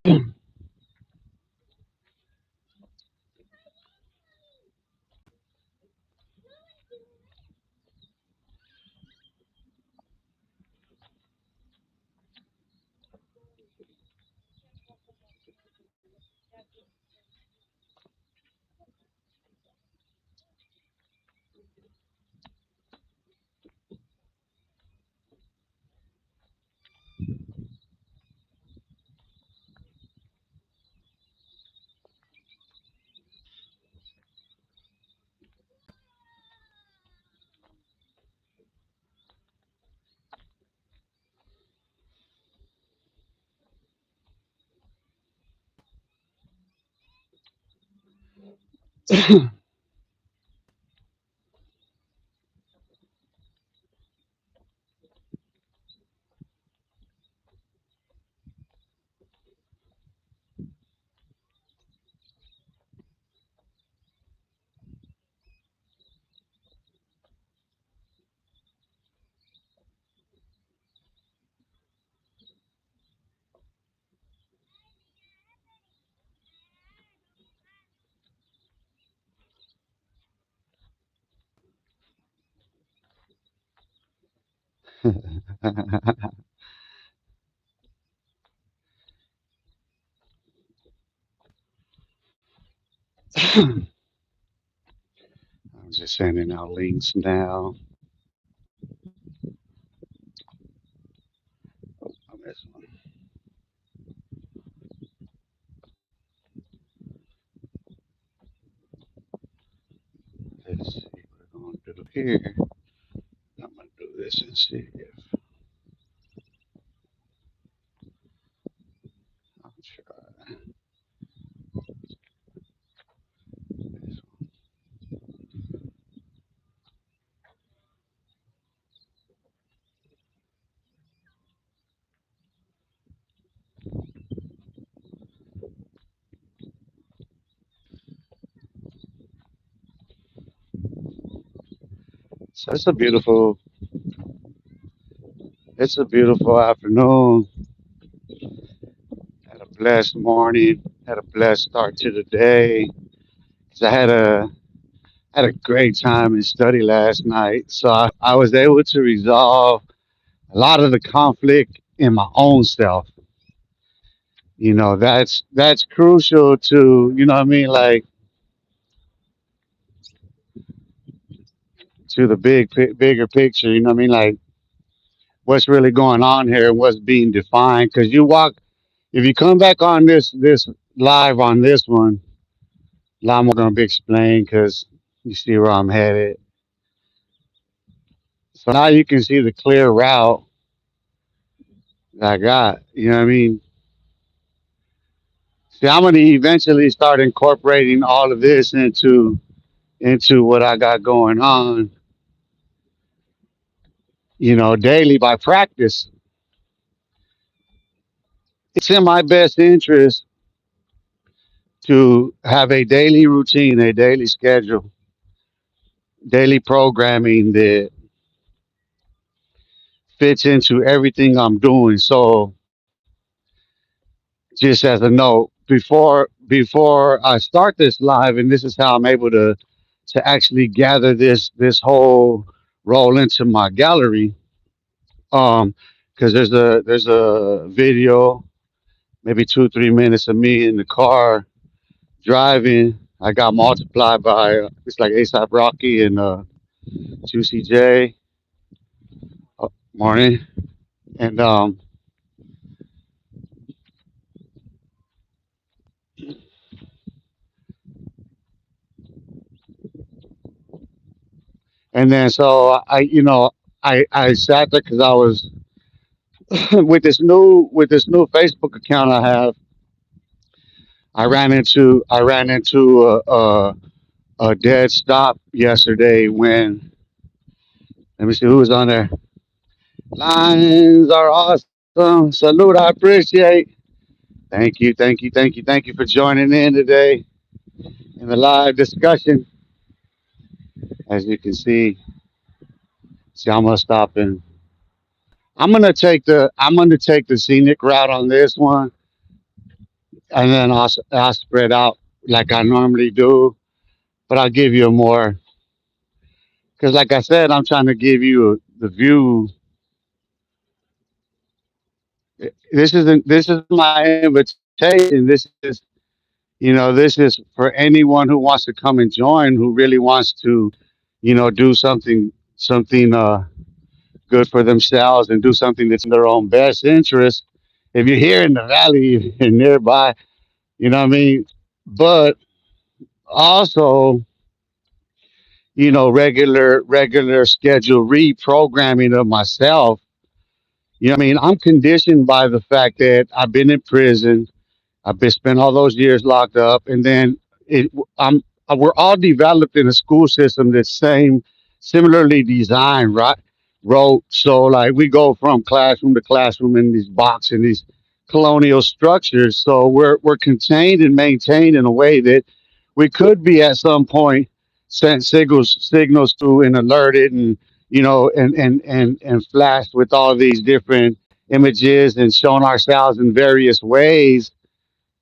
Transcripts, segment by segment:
I'm just sending out links now. I missed one. Let's see what we're going to do here. I'm going to do this and see if I'll try this one. So it's a beautiful afternoon. Had a blessed morning. Had a blessed start to the day. 'Cause I had a great time in study last night. So I was able to resolve a lot of the conflict in my own self. That's crucial to, what I mean, like to the bigger picture. You know what I mean, like what's really going on here and what's being defined. Because if you come back on this live on this one, a lot more gonna be explained because you see where I'm headed. So now you can see the clear route that I got. You know what I mean? See, I'm gonna eventually start incorporating all of this into what I got going on. Daily by practice. It's in my best interest to have a daily routine, a daily schedule, daily programming that fits into everything I'm doing. So, just as a note, before I start this live, and this is how I'm able to actually gather this whole roll into my gallery. Um, because there's a video, maybe 2 3 minutes of me in the car driving. I got multiplied by it's like ASAP Rocky and Juicy J. Morning, and then so I sat there because I was with this new Facebook account I have. I ran into a dead stop yesterday when let me see who was on there. Lines are awesome. Salute, I appreciate. Thank you, thank you, thank you, thank you for joining in today in the live discussion. As you can see, I'm gonna stop and I'm gonna take the scenic route on this one. and then I'll spread out like I normally do, but I'll give you a more because, like I said, I'm trying to give you the view. This is my invitation. This is for anyone who wants to come and join, who really wants to, do something good for themselves and do something that's in their own best interest. If you're here in the valley and nearby, you know what I mean. But also, regular schedule reprogramming of myself. You know what I mean? I'm conditioned by the fact that I've been in prison. I've been spent all those years locked up, and then it, I'm we're all developed in a school system that's similarly designed, right? Wrote so like we go from classroom to classroom in these boxes and these colonial structures. So we're contained and maintained in a way that we could be at some point sent signals to and alerted and and flashed with all these different images and shown ourselves in various ways.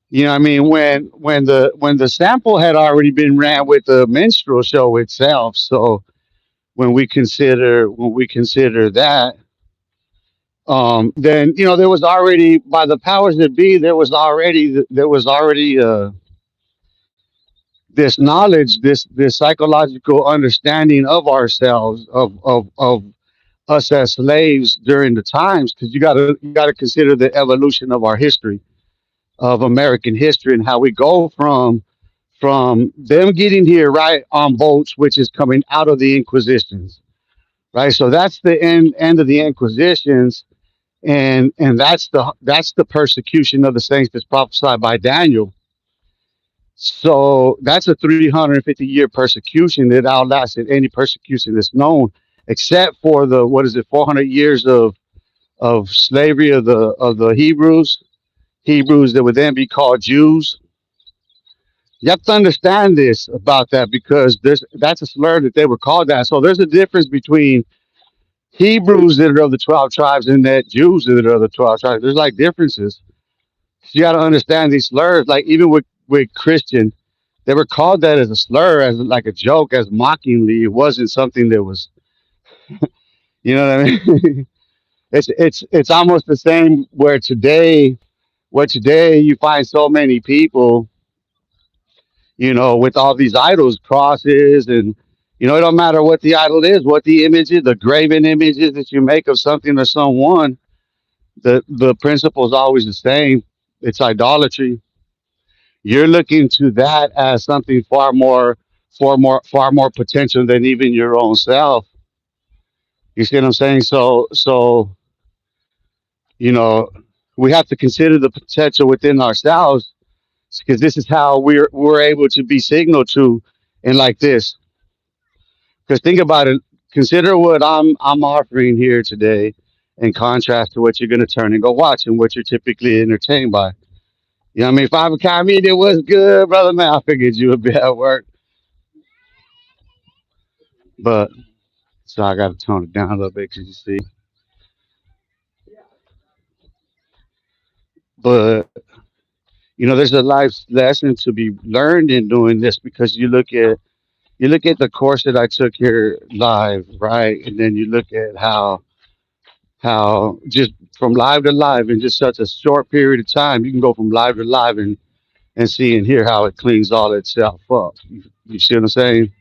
You know what I mean? When the sample had already been ran with the minstrel show itself. So when we consider that, then there was already by the powers that be, there was already this knowledge, this psychological understanding of ourselves, of us as slaves during the times, because you gotta consider the evolution of our history, of American history, and how we go from them getting here right on boats, which is coming out of the Inquisitions, right? So that's the end of the Inquisitions, and that's the persecution of the saints that's prophesied by Daniel. So that's a 350-year persecution that outlasted any persecution that's known, except for the what is it, 400 years of slavery of the Hebrews that would then be called Jews. You have to understand this about that because that's a slur that they were called that. So there's a difference between Hebrews that are of the 12 tribes and that Jews that are of the 12 tribes. There's like differences. So you got to understand these slurs. Like even with Christian, they were called that as a slur, as like a joke, as mockingly. It wasn't something that was, you know what I mean? It's almost the same where today you find so many people, with all these idols, crosses, and it don't matter what the idol is, what the image is, the graven images that you make of something or someone. The principle is always the same. It's idolatry. You're looking to that as something far more potential than even your own self. You see what I'm saying? So you know we have to consider the potential within ourselves because this is how we're able to be signaled to, and like this. Because think about it. Consider what I'm offering here today, in contrast to what you're going to turn and go watch and what you're typically entertained by. You know what I mean? If I'm a comedian, what's good, brother? Man, I figured you would be at work, but so I got to tone it down a little bit because you see. But there's a life lesson to be learned in doing this because you look at the course that I took here live, right? And then you look at how just from live to live in just such a short period of time, you can go from live to live and see and hear how it cleans all itself up. You see what I'm saying?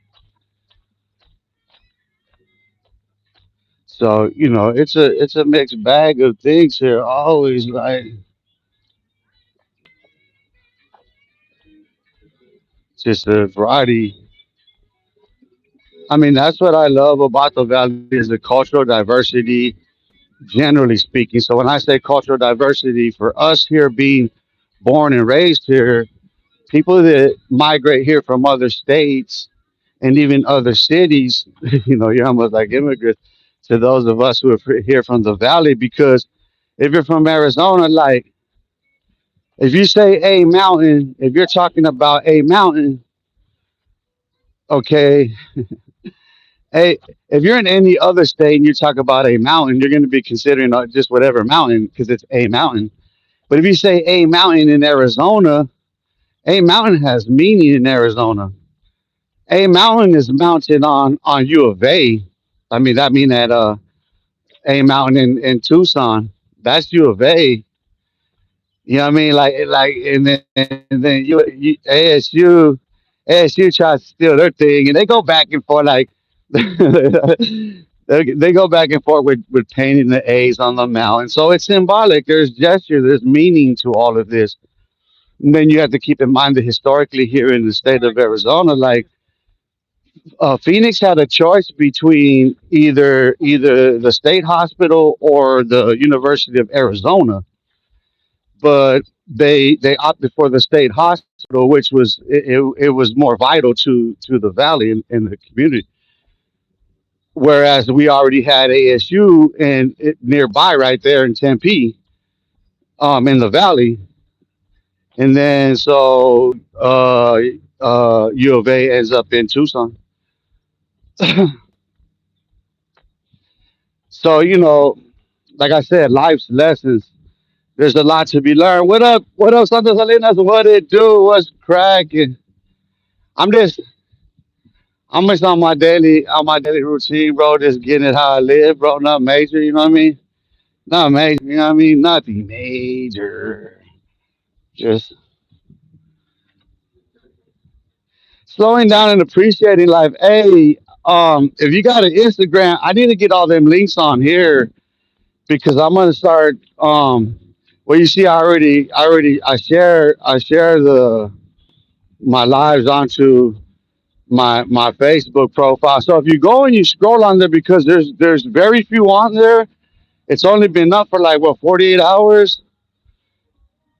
So it's a mixed bag of things here. Always like just a variety. I mean, that's what I love about the valley is the cultural diversity, generally speaking. So when I say cultural diversity, for us here being born and raised here, people that migrate here from other states and even other cities, you're almost like immigrants to those of us who are here from the valley. Because if you're from Arizona, like if you say a mountain, if you're talking about a mountain, okay, hey, if you're in any other state and you talk about a mountain, you're going to be considering just whatever mountain because it's a mountain. But if you say a mountain in Arizona, a mountain has meaning in Arizona. A mountain is mounted on U of A. I mean at a mountain in Tucson. That's U of A. You know what I mean? And then ASU tries to steal their thing, and they go back and forth like they go back and forth with painting the A's on the mountain. So it's symbolic. There's gesture. There's meaning to all of this. And then you have to keep in mind that historically here in the state of Arizona, like Phoenix had a choice between either the state hospital or the University of Arizona, but they opted for the state hospital, which it was more vital to the valley and the community. Whereas we already had ASU and it nearby right there in Tempe, in the valley, and then U of A ends up in Tucson. So like I said, life's lessons. There's a lot to be learned. What up? What up, Santa Salinas? What it do? What's cracking? I'm just I'm just on my daily routine, bro. Just getting it how I live, bro. Not major, you know what I mean? Not major, you know what I mean? Nothing major. Just slowing down and appreciating life. Hey, if you got an Instagram, I need to get all them links on here because I'm gonna start. Well, you see, I share the my lives onto my Facebook profile. So if you go and you scroll on there, because there's very few on there. It's only been up for like what 48 hours,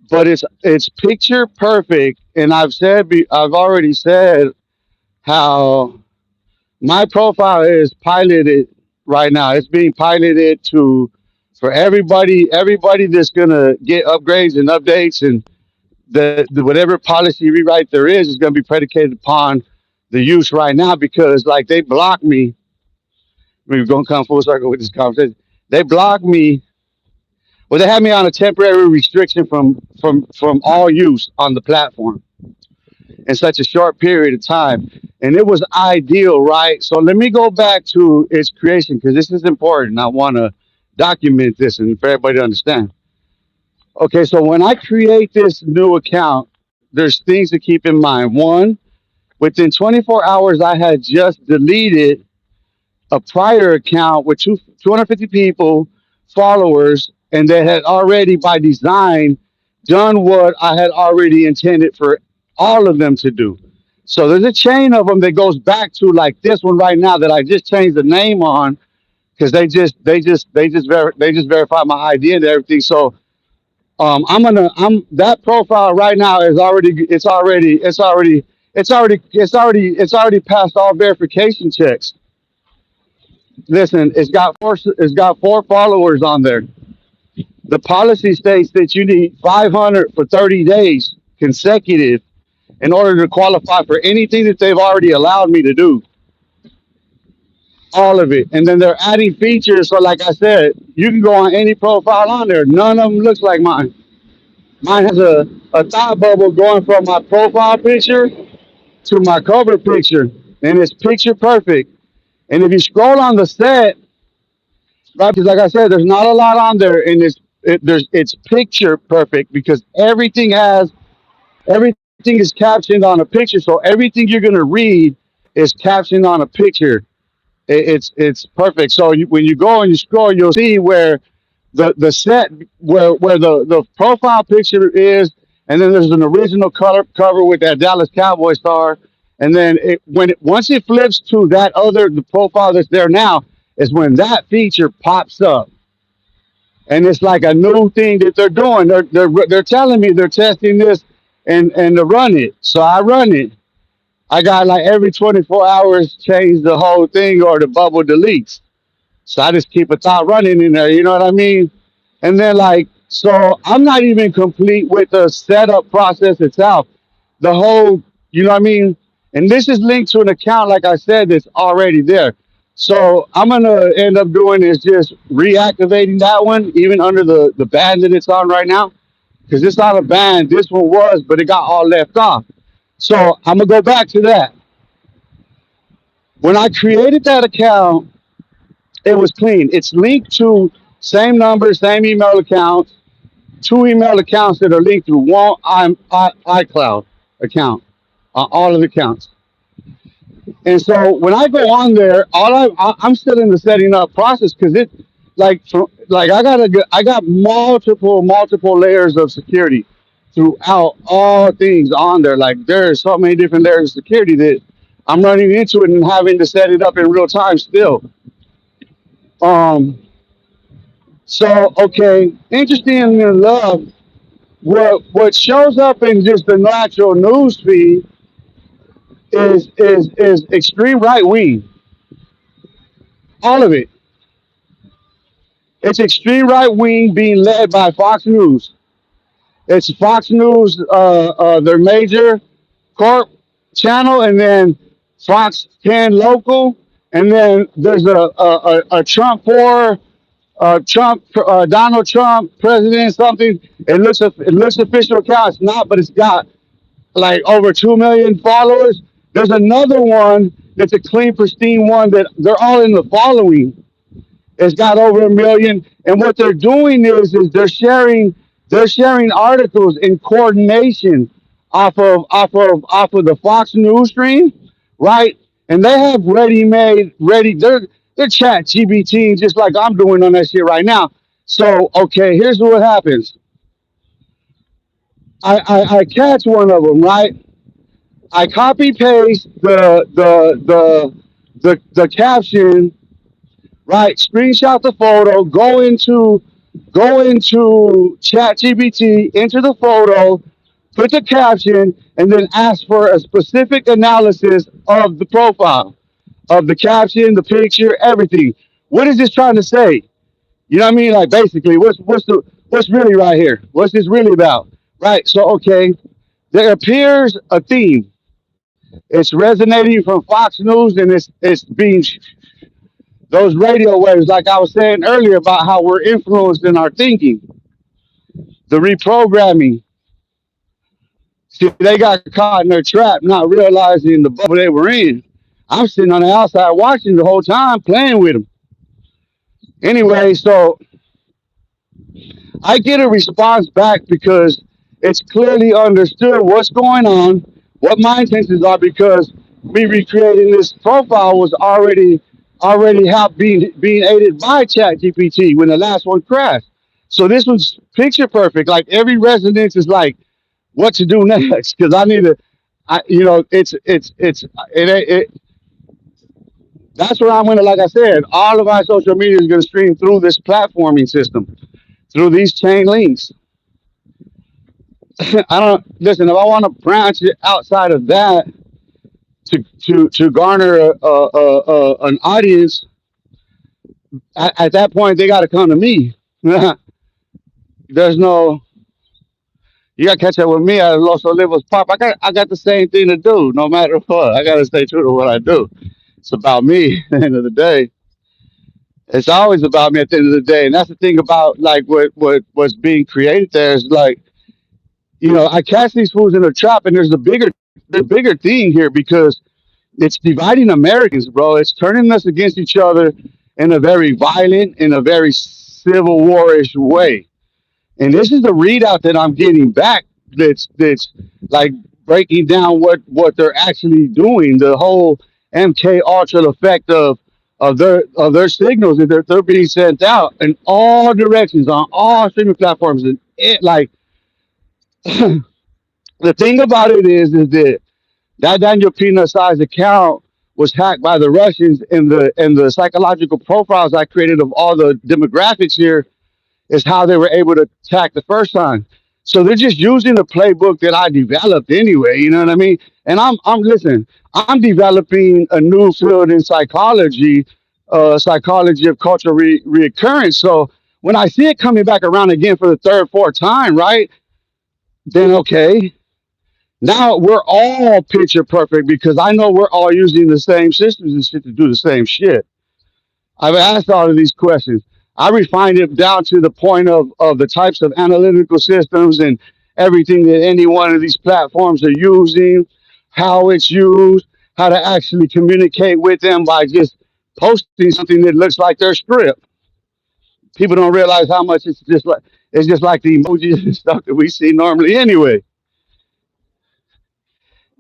but it's picture perfect. And I've already said how my profile is piloted right now. It's being piloted to for everybody that's gonna get upgrades and updates, and the whatever policy rewrite there is going to be predicated upon the use right now, because like they block me. We're going to come full circle with this conversation. They block me. Well, they have me on a temporary restriction from all use on the platform in such a short period of time. And it was ideal, right? So let me go back to its creation because this is important. I want to document this and for everybody to understand. Okay, so when I create this new account, there's things to keep in mind. One, within 24 hours, I had just deleted a prior account with 250 people, followers, and they had already, by design, done what I had already intended for all of them to do. So there's a chain of them that goes back to like this one right now that I just changed the name on because they just verified my ID and everything. So I'm that profile right now is already it's already passed all verification checks. Listen, it's got four followers on there. The policy states that you need 500 for 30 days consecutive in order to qualify for anything that they've already allowed me to do. All of it. And then they're adding features. So like I said, you can go on any profile on there. None of them looks like mine. Mine has a thought bubble going from my profile picture to my cover picture, and it's picture perfect. And if you scroll on the set, right, because like I said, there's not a lot on there, and it's picture perfect because everything is captioned on a picture. So everything you're gonna read is captioned on a picture. It's perfect. So when you go and you scroll, you'll see where the set where the profile picture is, and then there's an original color cover with that Dallas Cowboy star, and then once it flips to that other the profile that's there now is when that feature pops up, and it's like a new thing that they're doing. They're telling me they're testing this and to run it, so I run it. I got like every 24 hours change the whole thing or the bubble deletes. So I just keep a thought running in there, you know what I mean? And then like, so I'm not even complete with the setup process itself. The whole, you know what I mean? And this is linked to an account, like I said, that's already there. So I'm gonna end up doing is just reactivating that one, even under the ban that it's on right now. because it's not a ban. This one was, but it got all left off. So I'm gonna go back to that. When I created that account, it was clean. It's linked to same number, same email account, two email accounts that are linked through one iCloud account, all of the accounts. And so when I go on there, I'm still in the setting up process because it like I got multiple layers of security throughout all things on there. Like there's so many different layers of security that I'm running into it and having to set it up in real time still. Um, so okay, interesting enough, what shows up in just the natural news feed is extreme right wing. All of it. It's extreme right wing being led by Fox News. It's Fox News, their major corp channel, and then Fox 10 local, and then there's a Trump for Donald Trump president something. It looks official account. It's not, but it's got like over 2 million followers. There's another one that's a clean, pristine one that they're all in the following. It's got over 1 million, and what they're doing is they're sharing articles in coordination off of the Fox News stream, right? And they have ready. They're chat GBT just like I'm doing on that shit right now. So okay, here's what happens. I catch one of them, right? I copy paste the caption, right? Screenshot the photo, go into ChatGPT, enter the photo, put the caption, and then ask for a specific analysis of the profile, of the caption, the picture, everything. What is this trying to say? You know what I mean? Like basically, what's really right here? What's this really about? Right. So okay, there appears a theme. It's resonating from Fox News, and it's being those radio waves, like I was saying earlier about how we're influenced in our thinking, the reprogramming. See, they got caught in their trap, not realizing the bubble they were in. I'm sitting on the outside watching the whole time, playing with them. Anyway, so I get a response back because it's clearly understood what's going on, what my intentions are, because me recreating this profile was already helped being aided by ChatGPT when the last one crashed. So this one's picture perfect. Like every resonance is like what to do next because I need to. It. That's where I'm gonna. Like I said, all of my social media is gonna stream through this platforming system, through these chain links. I don't listen. If I want to branch it outside of that to garner an audience, at that point they got to come to me. There's no. You got to catch up with me at Los Olivos Pop. I got the same thing to do, no matter what. I got to stay true to what I do. It's about me. At the end of the day, it's always about me. At the end of the day, and that's the thing about like what's being created there is like I catch these fools in a trap, and there's a bigger thing here because it's dividing Americans, bro. It's turning us against each other in a very violent, in a very civil warish way. And this is the readout that I'm getting back. That's like breaking down what they're actually doing. The whole MK Ultra effect of their signals that they're being sent out in all directions on all streaming platforms. And it like the thing about it is that Daniel Peanut size account was hacked by the Russians, and the psychological profiles I created of all the demographics here is how they were able to attack the first time. So they're just using the playbook that I developed anyway. You know what I mean? And I'm listen. I'm developing a new field in psychology, psychology of cultural reoccurrence. So when I see it coming back around again for the third, fourth time, right? Then okay, now we're all picture perfect because I know we're all using the same systems and shit to do the same shit. I've asked all of these questions. I refined it down to the point of the types of analytical systems and everything that any one of these platforms are using, how it's used, how to actually communicate with them by just posting something that looks like their script. People don't realize how much it's just like the emojis and stuff that we see normally anyway.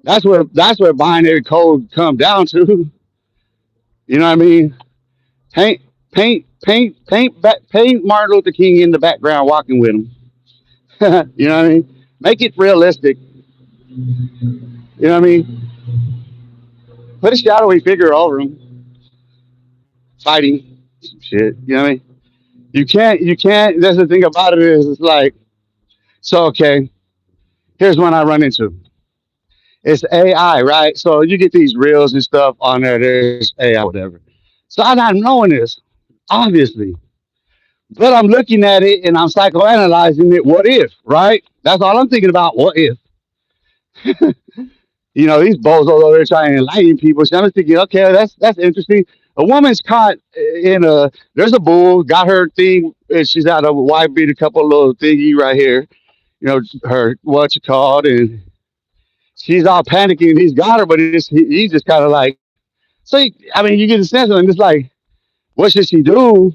That's where binary code come down to. You know what I mean? Paint paint Martin Luther King in the background walking with him. You know what I mean? Make it realistic. You know what I mean? Put a shadowy figure over him fighting some shit. You know what I mean? You can't. That's the thing about it is it's like so. Okay, here's one I run into. It's AI, right? So you get these reels and stuff on there. There's AI, whatever. So I'm not knowing this, obviously, but I'm looking at it and I'm psychoanalyzing it. What if, right? That's all I'm thinking about. What if? These bozos over there trying to enlighten people. So I'm just thinking, okay, that's interesting. A woman's caught in a there's a bull, got her thing, and she's out of a white beat, a couple of little thingy right here. Her what you called, and she's all panicking. He's got her, but he's just kind of like, so. I mean, you get the sense of it. And it's like, what should she do?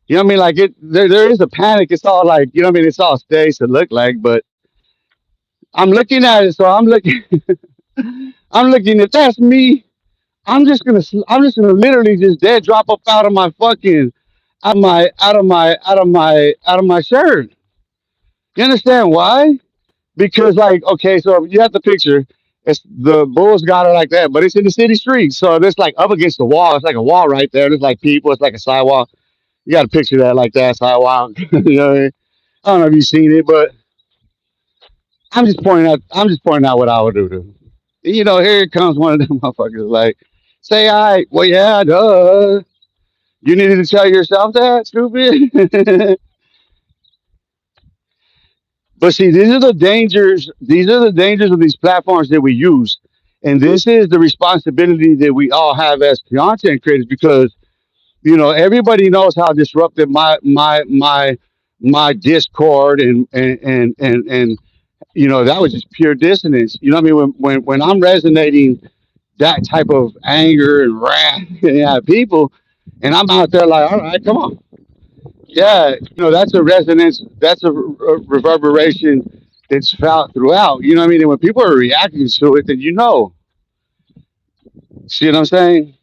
You know what I mean? Like there is a panic. It's all like, you know what I mean? It's all staged to look like, but I'm looking at it, so I'm looking. I'm looking. If that's me, I'm just gonna literally just dead drop up out of my fucking out of my shirt. You understand why? Because like okay, so you have the picture. It's the bulls got her like that, but it's in the city streets, so it's like up against the wall. It's like a wall right there. There's like people. It's like a sidewalk. You got to picture that like that sidewalk. You know what I mean? I don't know if you've seen it, but I'm just pointing out. I'm just pointing out what I would do. Here comes one of them motherfuckers. Like, say, all right, well, yeah, duh. You needed to tell yourself that, stupid. But see, these are the dangers. These are the dangers of these platforms that we use, and this is the responsibility that we all have as content creators because everybody knows how disruptive my Discord and that was just pure dissonance. You know what I mean? When I'm resonating that type of anger and wrath at people, and I'm out there like, all right, come on. Yeah, that's a resonance, that's a reverberation that's felt throughout. You know what I mean? And when people are reacting to it, then see what I'm saying?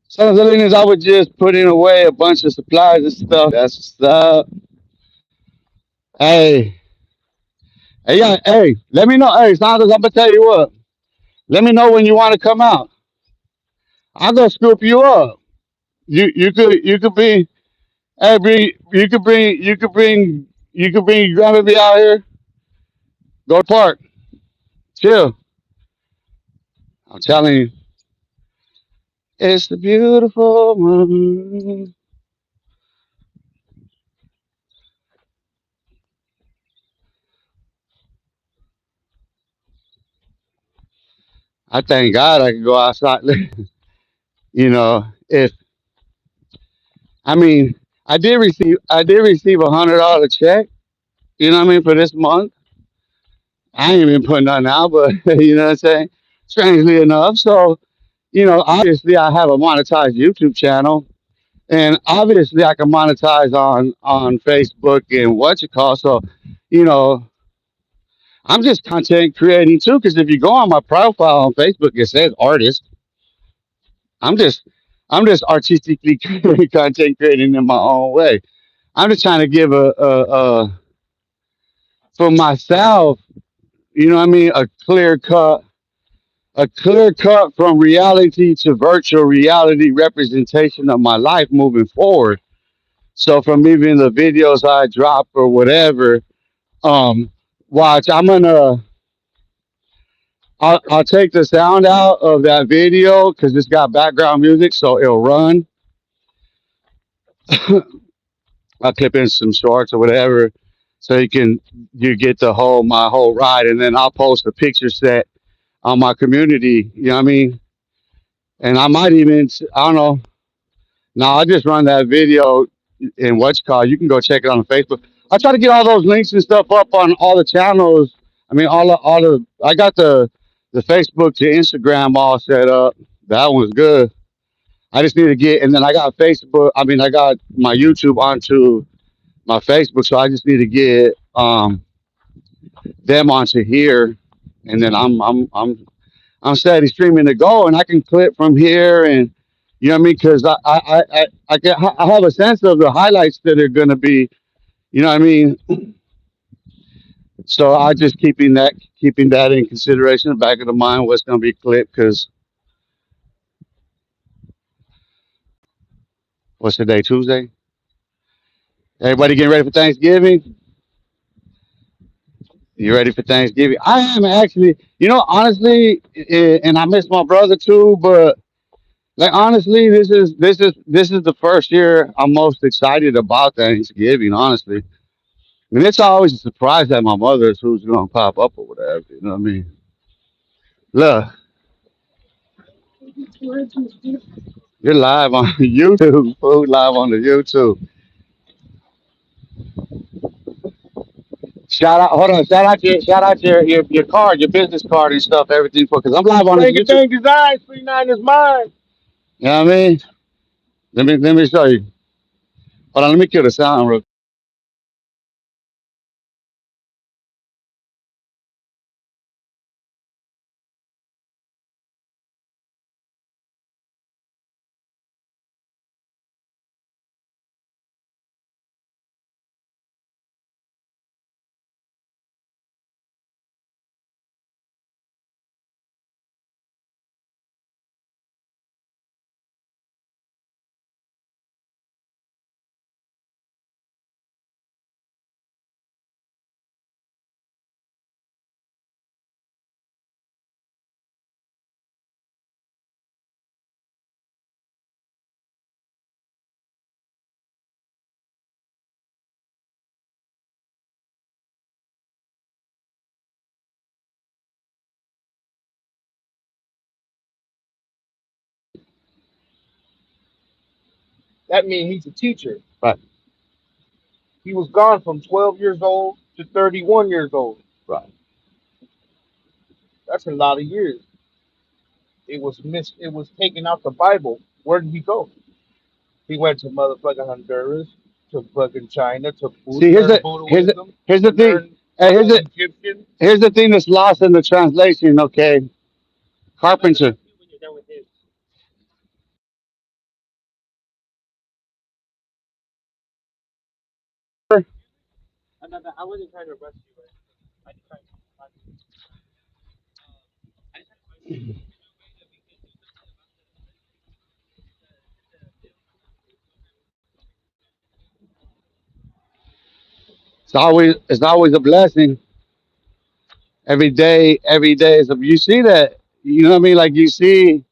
So the thing is, I would just put in away a bunch of supplies and stuff. That's stuff. Hey, hey, yeah, hey, let me know. Hey, Sanders, I'm gonna tell you what. Let me know when you want to come out. I'll go scoop you up. You could be hey bring you could bring your grandbaby out here. Go to the park. Chill. I'm telling you. It's the beautiful one. I thank God I can go outside. If I mean I did receive $100 check, you know what I mean, for this month. I ain't even putting nothing out, but you know what I'm saying? Strangely enough. So, obviously I have a monetized YouTube channel. And obviously I can monetize on Facebook and what you call. So, you know, I'm just content creating too, because if you go on my profile on Facebook, it says artist. I'm just I'm just artistically content creating in my own way. I'm just trying to give a for myself, you know what I mean, a clear cut from reality to virtual reality representation of my life moving forward. So from even the videos I drop or whatever, um, watch, I'll take the sound out of that video because it's got background music, so it'll run. I'll clip in some shorts or whatever, so you get my whole ride, and then I'll post a picture set on my community. You know what I mean? And I might even I don't know. Now I just run that video in what's called. You can go check it on Facebook. I try to get all those links and stuff up on all the channels. I mean, all the. I got the Facebook to Instagram all set up. That one's good. I just need to get, and then I got Facebook. I mean, I got my YouTube onto my Facebook, so I just need to get them onto here, and then I'm steady streaming to go, and I can clip from here, and you know what I mean, because I have a sense of the highlights that are gonna be, you know what I mean. So I just keeping that in consideration, in the back of the mind, what's gonna be clipped, because what's today, Tuesday? Everybody getting ready for Thanksgiving? You ready for Thanksgiving? I am actually, honestly, and I miss my brother too, but like honestly, this is the first year I'm most excited about Thanksgiving. Honestly, I mean it's always a surprise that my mother is who's gonna pop up or whatever. You know what I mean? Look, you're live on YouTube. Food live on the YouTube. Shout out, hold on. Shout out your card, your business card and stuff, everything for because I'm live on the YouTube. Thank you, Saiz. 39 is mine. You know what I mean? Let me show you. Hold on, let me kill the sound real. That means he's a teacher. Right, He was gone from 12 years old to 31 years old. right. That's a lot of years. It was missed. It was taken out the Bible. Where did he go? He went to motherfucking Honduras, to fucking China, to See, learn Buddhism, here's to the thing. learn Hey, Egyptian. here's the thing that's lost in the translation. Okay, carpenter. It's always a blessing. Every day is a. You see that? You know what I mean? Like you see,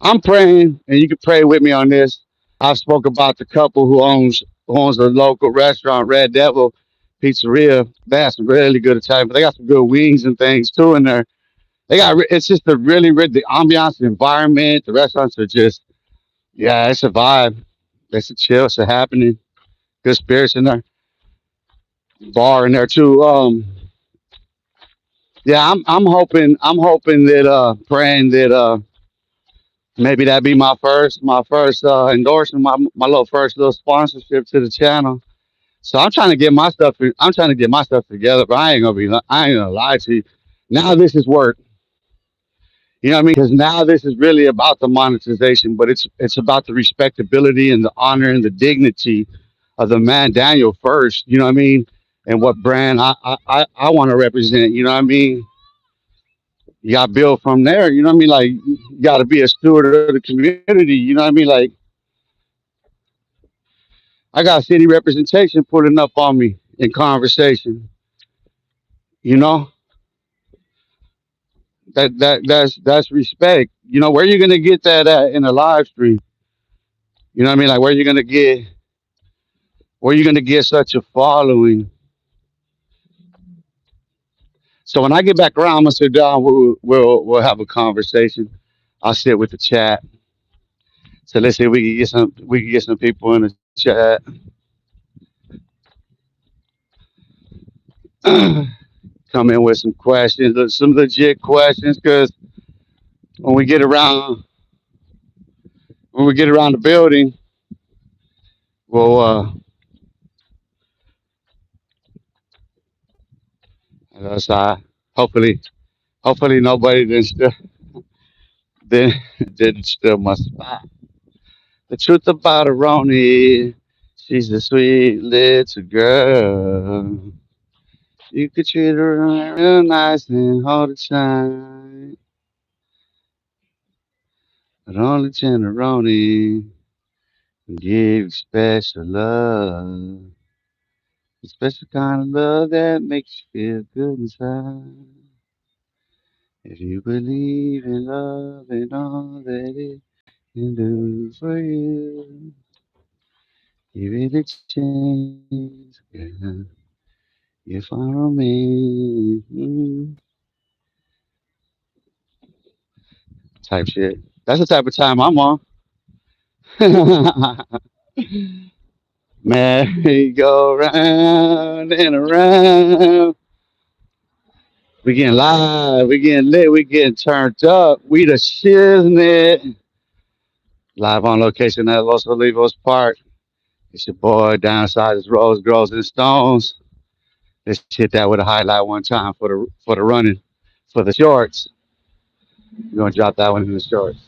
I'm praying, and you can pray with me on this. I spoke about the couple who owns a local restaurant, Red Devil Pizzeria. They have some really good Italian, but they got some good wings and things too in there. It's just a really, really the ambiance, the environment, the restaurants are just, yeah, it's a vibe. It's a chill, it's a happening. Good spirits in there. Bar in there too. Yeah, I'm hoping that praying that maybe that be my first endorsement, my little first little sponsorship to the channel. So I'm trying to get my stuff together, but I ain't gonna lie to you. Now this is work. You know what I mean? Because now this is really about the monetization, but it's about the respectability and the honor and the dignity of the man Daniel first. You know what I mean? And what brand I want to represent. You know what I mean? You got to build from there. You know what I mean? Like you got to be a steward of the community. You know what I mean? Like I got city representation putting up on me in conversation. You know that's respect. You know where you gonna get that at in a live stream? You know what I mean? Like where you gonna get such a following? So when I get back around, I'm gonna sit down. We'll have a conversation. I'll sit with the chat. So let's see if we can get some people in the chat. Come in with some questions, some legit questions, because when we get around when we get around the building, well, that's hopefully hopefully nobody didn't didn't steal my spot. The truth about Aroni, she's a sweet little girl. You could treat her real nice and hold it tight. But only Tenderoni can give you special love. A special kind of love that makes you feel good inside. If you believe in love and all that it can do for you, give it a chance, girl. You follow me. Type shit. That's the type of time I'm on. Merry go round and around. We getting live, we getting lit, we getting turned up. We the shiznit. Live on location at Los Olivos Park. It's your boy downside is Rose Grows and Stones. Let's hit that with a highlight one time for the running, for the shorts. We're gonna drop that one in the shorts.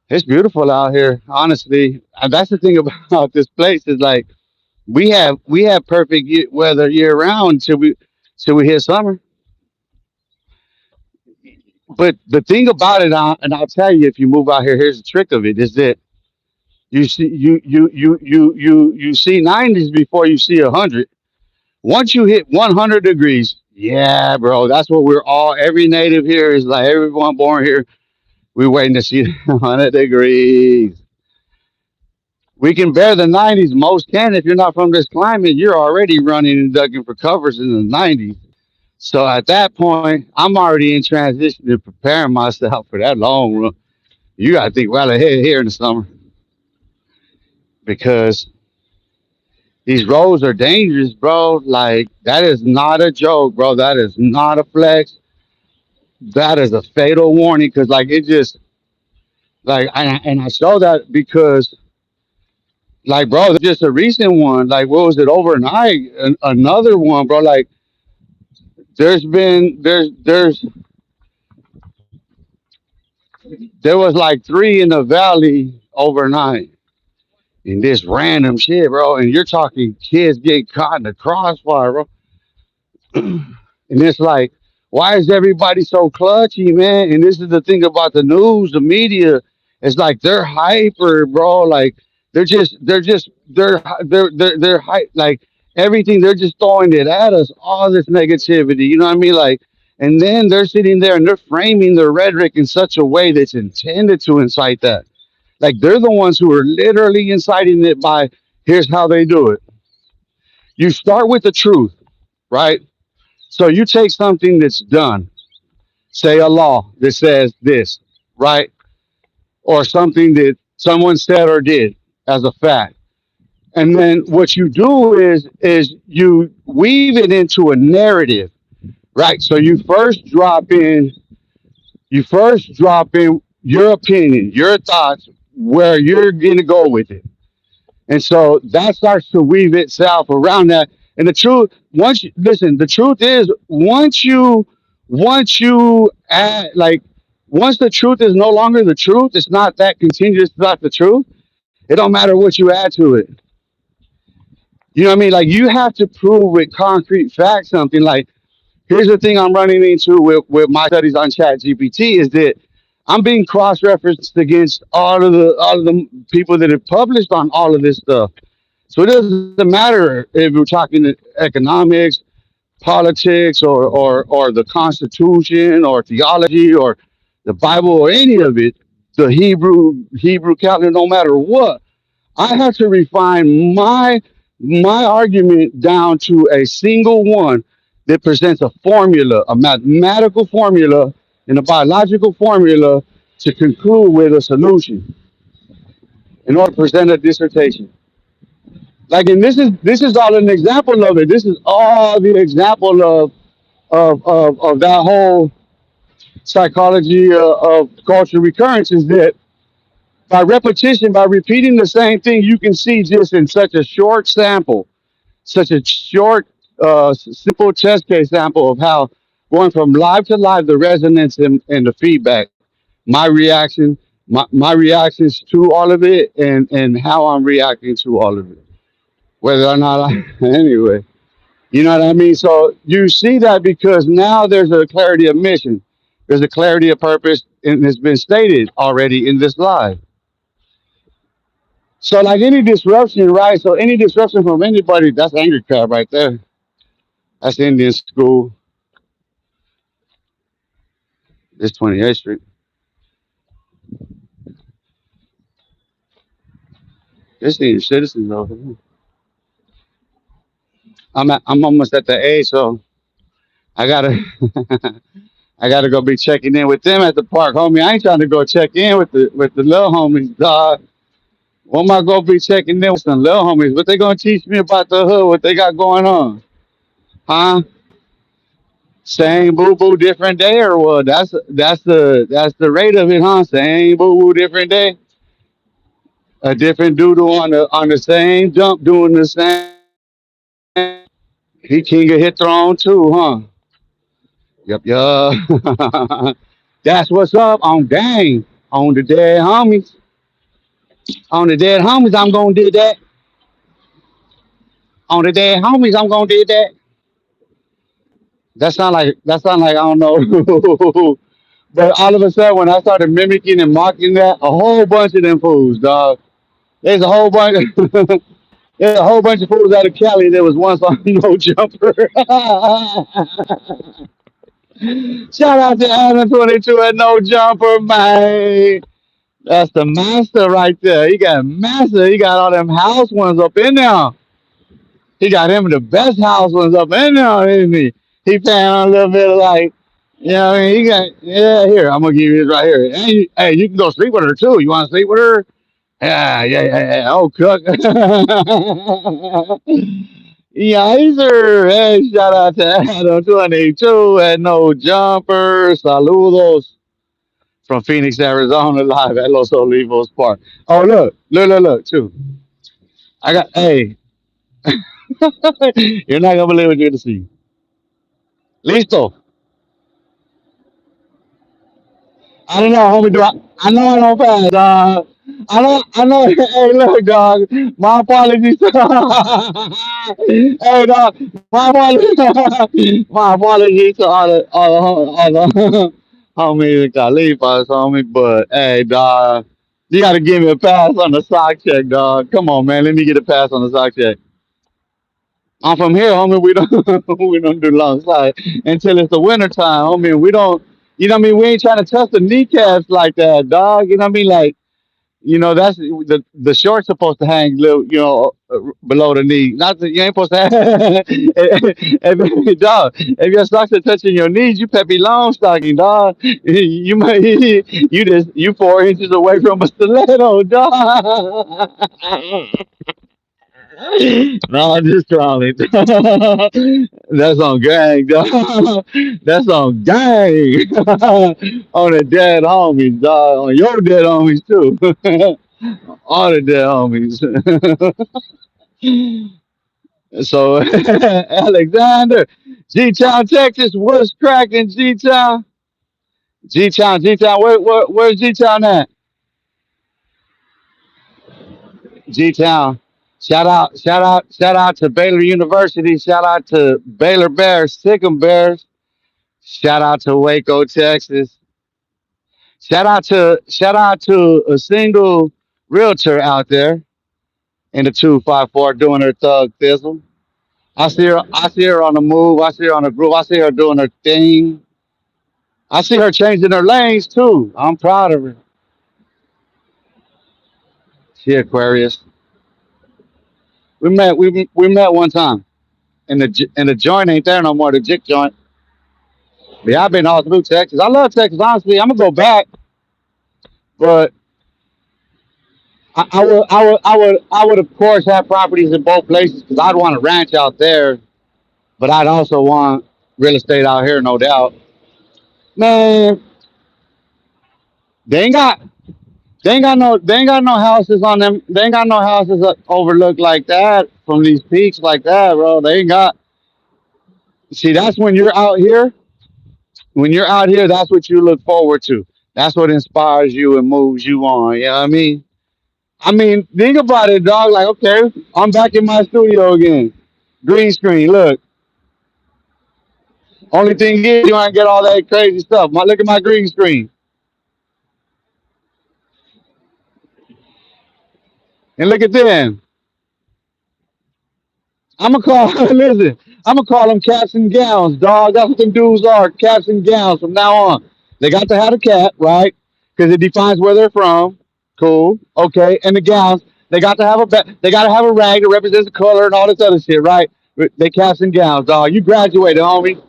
It's beautiful out here, honestly. And that's the thing about this place is like we have perfect weather year round till we hit summer. But the thing about it, and I'll tell you, if you move out here, here's the trick of it: is that you see 90s before you see 100. Once you hit 100 degrees, yeah, bro, that's what we're all. Every native here is like everyone born here. We're waiting to see 100 degrees. We can bear the 90s. Most can. If you're not from this climate, you're already running and ducking for covers in the 90s. So at that point, I'm already in transition and preparing myself for that long run. You got to think well ahead here in the summer because these roads are dangerous, bro. Like, that is not a joke, bro. That is not a flex. That is a fatal warning because, like, it just, like, and I show that because, like, bro, just a recent one. Like, what was it overnight? Another one, bro. Like, there was like three in the valley overnight. And this random shit, bro. And you're talking kids get caught in the crossfire, bro. And it's like, why is everybody so clutchy, man? And this is the thing about the news, the media. It's like they're hyper, bro. Like they're hype. Like everything, they're just throwing it at us. All this negativity, you know what I mean? Like, and then they're sitting there and they're framing their rhetoric in such a way that's intended to incite that. Like they're the ones who are literally inciting it by here's how they do it. You start with the truth, right? So you take something that's done, say a law that says this, right? Or something that someone said or did as a fact. And then what you do is you weave it into a narrative, right? So you first drop in your opinion, your thoughts, where you're gonna go with it. And so that starts to weave itself around that. And the truth, once you listen, the truth is once you add like once the truth is no longer the truth, it's not that continuous, it's not the truth. It don't matter what you add to it. You know what I mean? Like you have to prove with concrete facts something. Like here's the thing I'm running into with my studies on Chat GPT is that I'm being cross referenced against all of the people that have published on all of this stuff. So it doesn't matter if we're talking economics, politics, or the Constitution, or theology, or the Bible, or any of it, the Hebrew calendar. No matter what, I have to refine my argument down to a single one that presents a formula, a mathematical formula, and a biological formula to conclude with a solution in order to present a dissertation. Like, and this is all an example of it. This is all the example of that whole psychology of cultural recurrence is that by repetition, by repeating the same thing, you can see just in such a short sample, such a short, simple test case sample of how going from live to live, the resonance and the feedback, my reaction, my reactions to all of it, and how I'm reacting to all of it, whether or not I, anyway. You know what I mean? So you see that because now there's a clarity of mission, there's a clarity of purpose, and it's been stated already in this live. So like any disruption, right? So any disruption from anybody, that's angry crab right there. That's Indian school. It's 28th Street. This senior citizens over here. I'm almost at the age, so I gotta I gotta go be checking in with them at the park, homie. I ain't trying to go check in with the little homies, dog. What am I gonna be checking in with some little homies? What they gonna teach me about the hood? What they got going on? Huh? Same boo boo, different day, or what? That's the rate of it, huh? Same boo boo, different day. A different doodle on the same jump, doing the same thing. He king of hit throne too, huh? Yep, yup. That's what's up on gang. On the dead homies. On the dead homies, I'm gonna do that. On the dead homies, I'm gonna do that. That sound like I don't know. But all of a sudden, when I started mimicking and mocking that, a whole bunch of them fools, dog. There's a whole bunch. There's a whole bunch of fools out of Cali. There was once on no jumper. Shout out to Adam 22 at no jumper, man. That's the master right there. He got master. He got all them house ones up in there. He got him the best house ones up in there, isn't he? He paying on a little bit of like, you know what I mean? He got, yeah, here, I'm going to give you this right here. Hey, you can go sleep with her too. You want to sleep with her? Yeah, yeah, yeah, yeah. Oh, cook. Yeah, sir. Hey, shout out to Adam 22 and no jumper. Saludos from Phoenix, Arizona, live at Los Olivos Park. Oh, look, too. I got, hey, you're not going to believe what you're going to see. Listo. I don't know, homie. I know I don't pass, dog. I know. Hey, look, dog. My apologies. Hey, dog. My apologies. My apologies to all the homies and Khalifas, homie. But hey, dog, you gotta give me a pass on the sock check, dog. Come on, man. Let me get a pass on the sock check. I'm from here, homie. We don't we don't do long slide until it's the winter time, homie. We don't, you know what I mean? We ain't trying to touch the kneecaps like that, dog. You know what I mean? Like, that's the shorts supposed to hang little, below the knee. Not that you ain't supposed to have. Dog, if your socks are touching your knees, you peppy long stocking, dog. You might you 4 inches away from a stiletto, dog. No, I'm just trolling. That's on gang, dog. That's on gang. On the dead homies, dog. On your dead homies too. All the dead homies. So Alexander, G Town, Texas, what's cracking, G Town? G Town, G Town, where's G Town at? G Town. Shout out to Baylor University. Shout out to Baylor Bears, Sick'em Bears. Shout out to Waco, Texas. Shout out to a single realtor out there in the 254 doing her thug thizzle. I see her on the move. I see her on the groove. I see her doing her thing. I see her changing her lanes too. I'm proud of her. She Aquarius. We met one time. and the joint ain't there no more. The jick joint. But yeah, I've been all through Texas. I love Texas. Honestly, I'm gonna go back, but I would of course have properties in both places because I'd want a ranch out there, but I'd also want real estate out here, no doubt. Man, they ain't got they ain't got no houses on them. They ain't got no houses overlooked like that from these peaks like that, bro. They ain't got. See, that's when you're out here. When you're out here, that's what you look forward to. That's what inspires you and moves you on. You know what I mean? I mean, think about it, dog. Like, okay, I'm back in my studio again. Green screen. Look, only thing is, you ain't get all that crazy stuff. Look at my green screen, and look at them. I'm gonna call. Listen, I'm gonna call them caps and gowns, dog. That's what them dudes are, caps and gowns from now on. They got to have a cap, right? Because it defines where they're from. Cool, okay. And the gowns, they got to have they got to have a rag that represents the color and all this other shit, right? They caps and gowns, dog. You graduated, homie.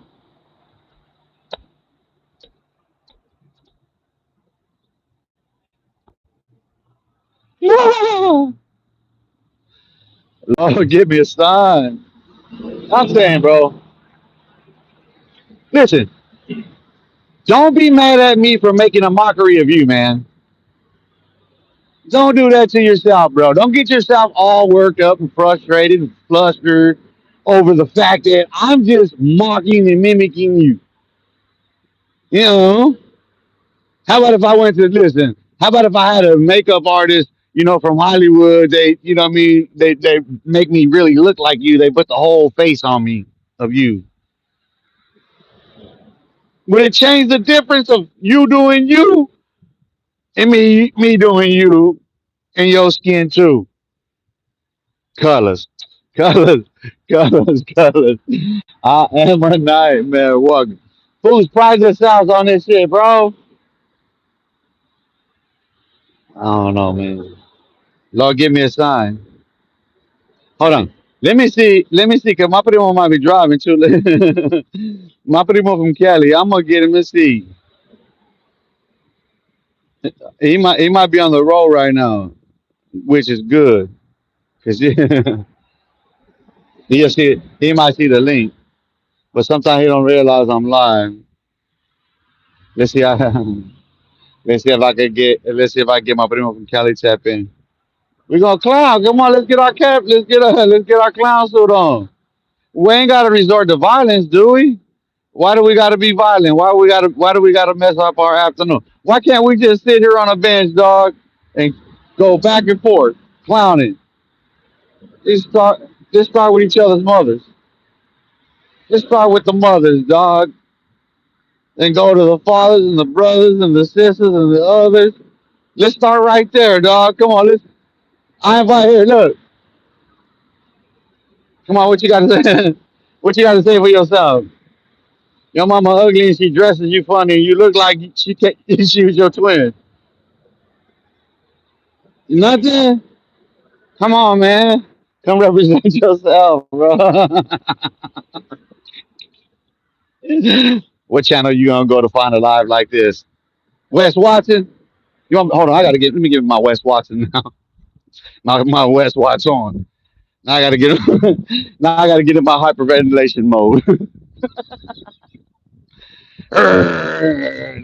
Lord, give me a sign. I'm saying, bro. Listen, don't be mad at me for making a mockery of you, man. Don't do that to yourself, bro. Don't get yourself all worked up and frustrated and flustered over the fact that I'm just mocking and mimicking you. You know, how about if I went to listen? How about if I had a makeup artist, from Hollywood? They, you know what I mean? They make me really look like you. They put the whole face on me of you. Would it change the difference of you doing you and me doing you and your skin too? Colors, colors, colors, colors. I am a nightmare walking. Fools pride themselves on this shit, bro. I don't know, man. Lord, give me a sign. Hold on. Let me see. Let me see. Cause my primo might be driving too. My primo from Cali. I'm gonna get him and see. He might be on the road right now, which is good. Cause he might see the link, but sometimes he don't realize I'm live. Let's see. Let's see if I can get. Let's see if I can get my primo from Cali tap in. We gonna clown. Come on, let's get our cap. Let's get our clown suit on. We ain't gotta resort to violence, do we? Why do we gotta be violent? Why do we gotta mess up our afternoon? Why can't we just sit here on a bench, dog, and go back and forth, clowning? Just start with each other's mothers. Just start with the mothers, dog. Then go to the fathers and the brothers and the sisters and the others. Let's start right there, dog. Come on, let's. I invite here. Look, come on. What you got to say? What you got to say for yourself? Your mama ugly and she dresses you funny. And you look like she was your twin. Nothing. Come on, man. Come represent yourself, bro. What channel you gonna go to find a live like this? Wes Watson. Hold on? I gotta get. Let me give my Wes Watson now. My Wes Watch on. Now I gotta get. Now I gotta get in my hyperventilation mode.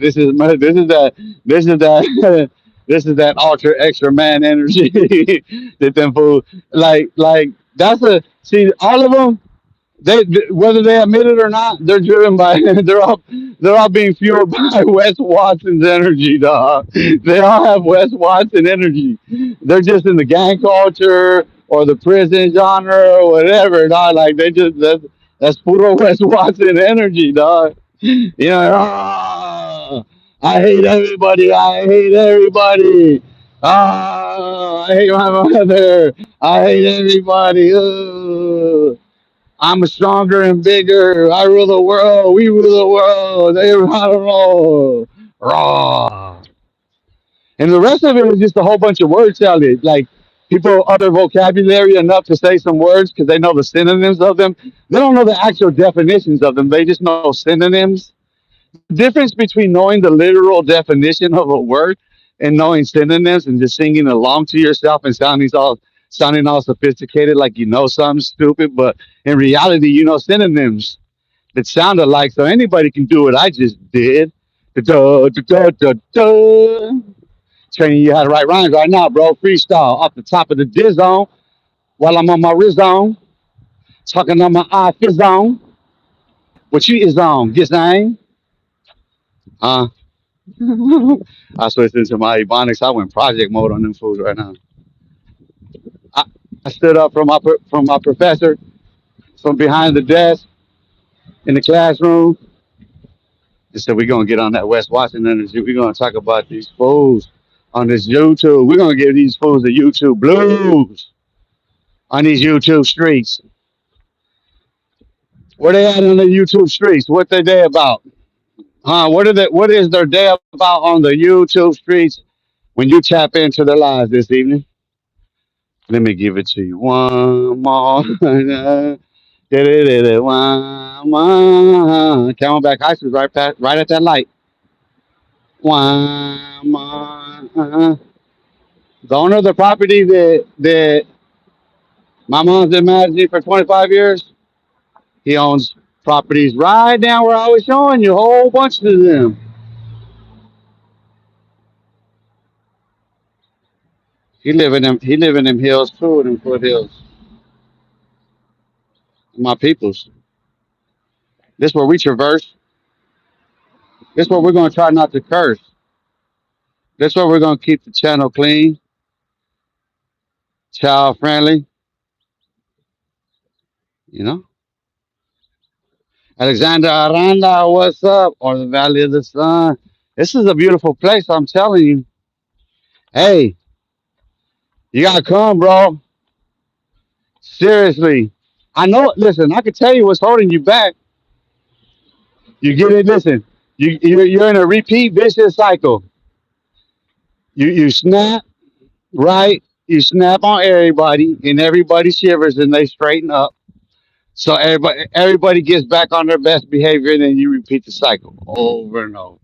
This is that. This is that. This is that ultra extra man energy that them fools like. That's a see all of them. Whether they admit it or not, they're driven by they're all being fueled by Wes Watson's energy, dog. They all have Wes Watson energy. They're just in the gang culture or the prison genre or whatever, dog. Like that's puro Wes Watson energy, dog. I hate everybody. I hate everybody. I hate my mother. I hate everybody. I'm stronger and bigger. I rule the world. We rule the world. They rule. Raw. And the rest of it was just a whole bunch of word salad. Like people other vocabulary enough to say some words because they know the synonyms of them. They don't know the actual definitions of them. They just know synonyms. The difference between knowing the literal definition of a word and knowing synonyms and just singing along to yourself and sounding all sophisticated like you know something stupid, but in reality you know synonyms that sound alike, so anybody can do what I just did. Da, da, da, da, da. Training you how to write rhymes right now, bro. Freestyle off the top of the diz zone while I'm on my Riz on, talking on my eye fizz on. What you is on? Get saying? Uh, I switched into my Ebonics. I went project mode on them fools right now. I, I stood up from my professor from behind the desk in the classroom and said, "We're gonna get on that West Washington energy. We're gonna talk about these fools on this YouTube. We're gonna give these fools the YouTube blues on these YouTube streets. Where they at on the YouTube streets? What they day about? Huh? What is their day about on the YouTube streets when you tap into their lives this evening? Let me give it to you one more. Did it one more. Camelback High School right at that light. One more. The owner of the property that my mom's been managing for 25 years, he owns properties right down where I was showing you, a whole bunch of them. He live in them hills too, them foothills. My peoples. This where we traverse. This where we're gonna try not to curse. This where we're gonna keep the channel clean, child friendly. You know, Alexander Aranda, what's up? Or the Valley of the Sun. This is a beautiful place. I'm telling you. Hey, you gotta come, bro. Seriously. I know. Listen, I can tell you what's holding you back. You get it. Listen, you're in a repeat vicious cycle. You snap right. You snap on everybody, and everybody shivers, and they straighten up. So everybody gets back on their best behavior, and then you repeat the cycle over and over.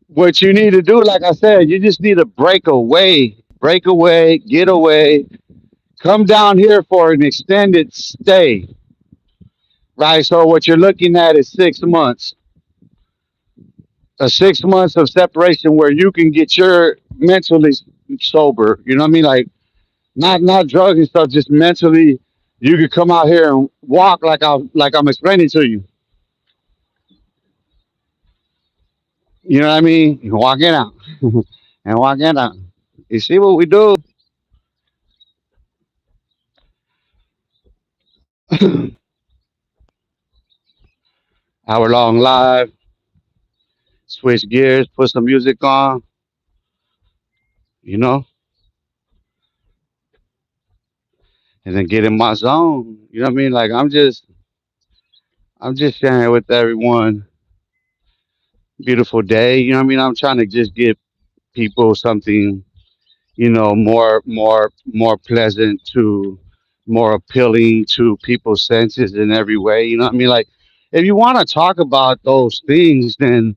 What you need to do, like I said, you just need to break away, get away, come down here for an extended stay, right? So what you're looking at is 6 months, a 6 months of separation where you can get your mentally sober. You know what I mean? Like not drugs and stuff, just mentally. You could come out here and walk like I'm explaining to you. You know what I mean? You can walk it out and walk it out. You see what we do? Hour long live, switch gears, put some music on, you know, and then get in my zone. You know what I mean? Like I'm just sharing with everyone beautiful day. You know what I mean? I'm trying to just give people something, more pleasant to more appealing to people's senses in every way. You know what I mean? Like if you want to talk about those things, then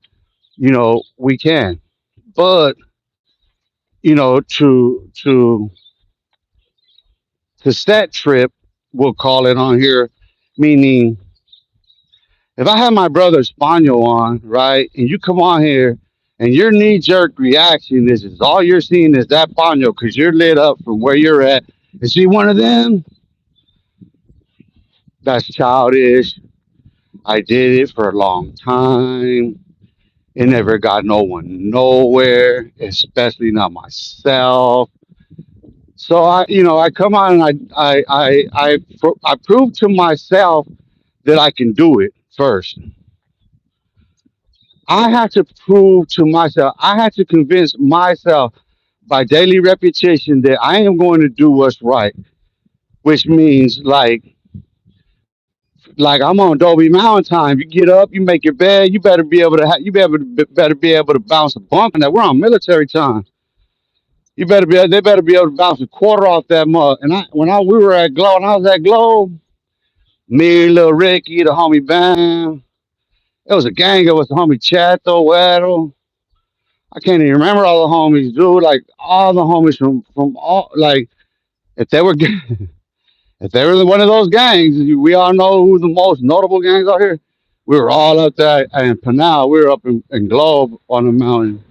we can. But to set trip, we'll call it on here, meaning if I have my brother Spaniel on, right, and you come on here and your knee jerk reaction is all you're seeing is that Spaniel because you're lit up from where you're at. Is he one of them? That's childish. I did it for a long time. It never got no one nowhere, especially not myself. So I come on and I prove to myself that I can do it first. I have to prove to myself. I have to convince myself by daily repetition that I am going to do what's right, which means like Like I'm on Dobie Mountain time. You get up, you make your bed. You better be able to. Better be able to bounce a bunk on that. We're on military time. You better be. They better be able to bounce a quarter off that mug. And we were at Glow, and I was at Glow. Me, little Ricky, the homie Bam. It was a gang. It was the homie Chato, Weddle. I can't even remember all the homies, dude. Like all the homies from all like if they were if they were one of those gangs, we all know who the most notable gangs are here. We were all up there in Pinal. We were up in Globe on the mountain.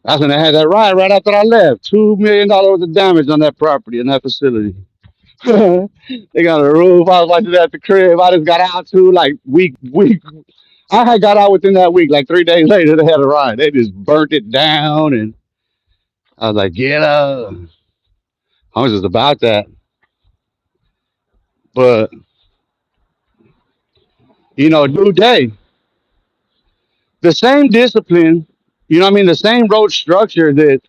That's when they had that riot right after I left. $2 million worth of damage on that property and that facility. They got a roof. I was watching that at the crib. I just got out too, like week. I had got out within that week. Like 3 days later, they had a riot. They just burnt it down, and I was like, "Get up!" I was just about that. But new day, the same discipline. You know what I mean? The same road structure that